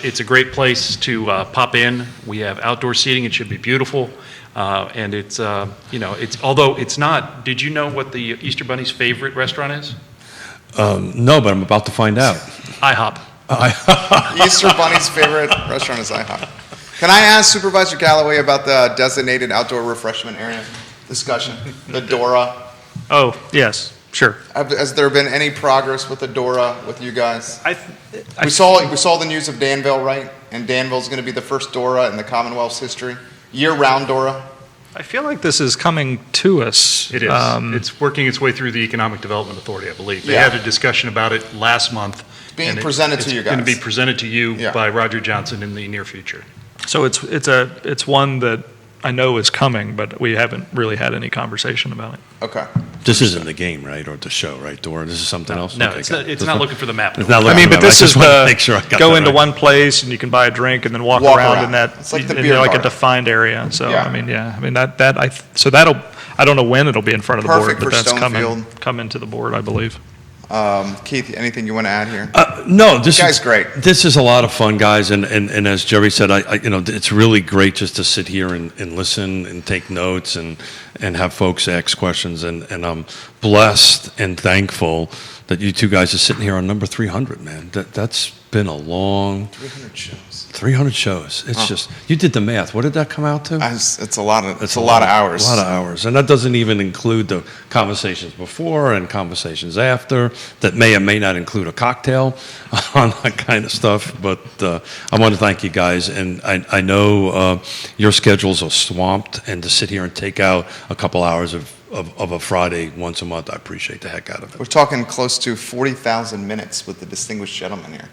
S5: It's a great place to pop in. We have outdoor seating. It should be beautiful. And it's, although it's not, did you know what the Easter Bunny's favorite restaurant is?
S2: No, but I'm about to find out.
S5: IHOP.
S1: Easter Bunny's favorite restaurant is IHOP. Can I ask Supervisor Gallaway about the designated outdoor refreshment area discussion, the Dora?
S3: Oh, yes, sure.
S1: Has there been any progress with the Dora with you guys?
S3: I
S1: We saw the news of Danville, right? And Danville's going to be the first Dora in the Commonwealth's history, year-round Dora.
S3: I feel like this is coming to us.
S5: It is. It's working its way through the Economic Development Authority, I believe. They
S1: Yeah.
S5: had a discussion about it last month.
S1: Being
S5: and
S1: presented to you
S5: It's going to
S1: guys.
S5: be presented to you
S1: Yeah.
S5: by Roger Johnson in the near future.
S3: So it's one that I know is coming, but we haven't really had any conversation about it.
S1: Okay.
S2: This isn't the game, right? Or the show, right, Dora? This is something else?
S5: No,
S2: Okay,
S5: it's
S2: got
S5: not,
S2: it.
S5: it's
S2: This
S5: not
S2: one-
S5: looking for the map.
S2: It's not
S3: I
S2: looking
S3: mean,
S2: at
S3: but
S2: that. I
S3: this
S2: just
S3: is
S2: wanted to
S3: the,
S2: make sure I got
S3: go
S2: that
S3: into
S2: right.
S3: one place and you can buy a drink and then walk
S1: Walk
S3: around
S1: around.
S3: in that.
S1: It's like the
S3: in
S1: beer
S3: like a
S1: garden.
S3: defined area. So,
S1: Yeah.
S3: I mean, so that'll, I don't know when it'll be in front of the
S1: Perfect
S3: board, but
S1: for
S3: that's
S1: Stonefield.
S3: coming to the board, I believe.
S1: Keith, anything you want to add here?
S2: No, this
S1: Guy's
S2: is
S1: great.
S2: This is a lot of fun, guys, and as Jerry said, it's really great just to sit here and listen and take notes and have folks ask questions, and I'm blessed and thankful that you two guys are sitting here on number 300, man. That's been a long
S1: 300 shows.
S2: 300 shows. It's just, you did the math. What did that come out to?
S1: It's a lot of hours.
S2: A lot of hours. And that doesn't even include the conversations before and conversations after that may or may not include a cocktail on that kind of stuff. But I want to thank you guys. And I know your schedules are swamped, and to sit here and take out a couple hours of a Friday once a month, I appreciate the heck out of it.
S1: We're talking close to 40,000 minutes with the distinguished gentleman here.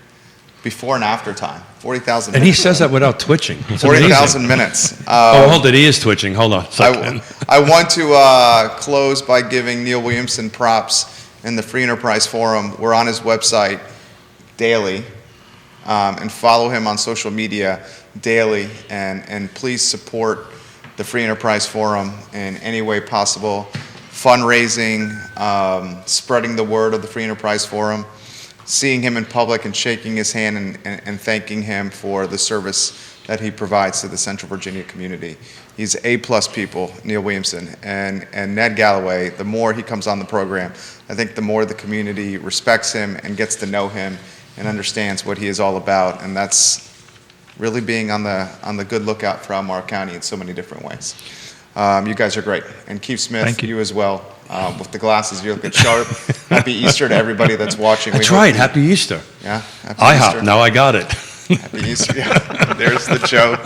S1: Before and after time, 40,000
S2: And
S1: minutes.
S2: he says that without twitching. It's amazing.
S1: 40,000 minutes.
S2: Oh, hold it. He is twitching. Hold on a second.
S1: I want to close by giving Neil Williamson props in the Free Enterprise Forum. We're on his website daily, and follow him on social media daily, and please support the Free Enterprise Forum in any way possible. Fundraising, spreading the word of the Free Enterprise Forum, seeing him in public and shaking his hand and thanking him for the service that he provides to the Central Virginia community. He's A-plus people, Neil Williamson, and Ned Gallaway. The more he comes on the program, I think the more the community respects him and gets to know him and understands what he is all about, and that's really being on the good lookout for Albemarle County in so many different ways. You guys are great, and Keith Smith,
S3: Thank you.
S1: as well. With the glasses, you look at sharp. Happy Easter to everybody that's watching.
S2: That's
S1: We hope
S2: right.
S1: you-
S2: Happy Easter.
S1: Yeah, happy
S2: IHOP.
S1: Easter.
S2: Now I got it.
S1: Happy Easter. Yeah, there's the joke.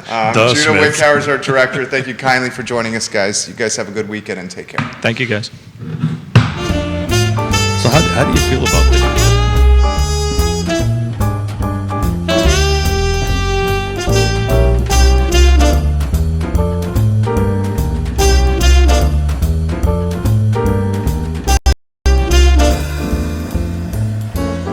S2: Duh,
S1: Judah
S2: Smith.
S1: Wickhauer is our director. Thank you kindly for joining us, guys. You guys have a good weekend and take care.
S3: Thank you, guys.
S2: So how do you feel about this?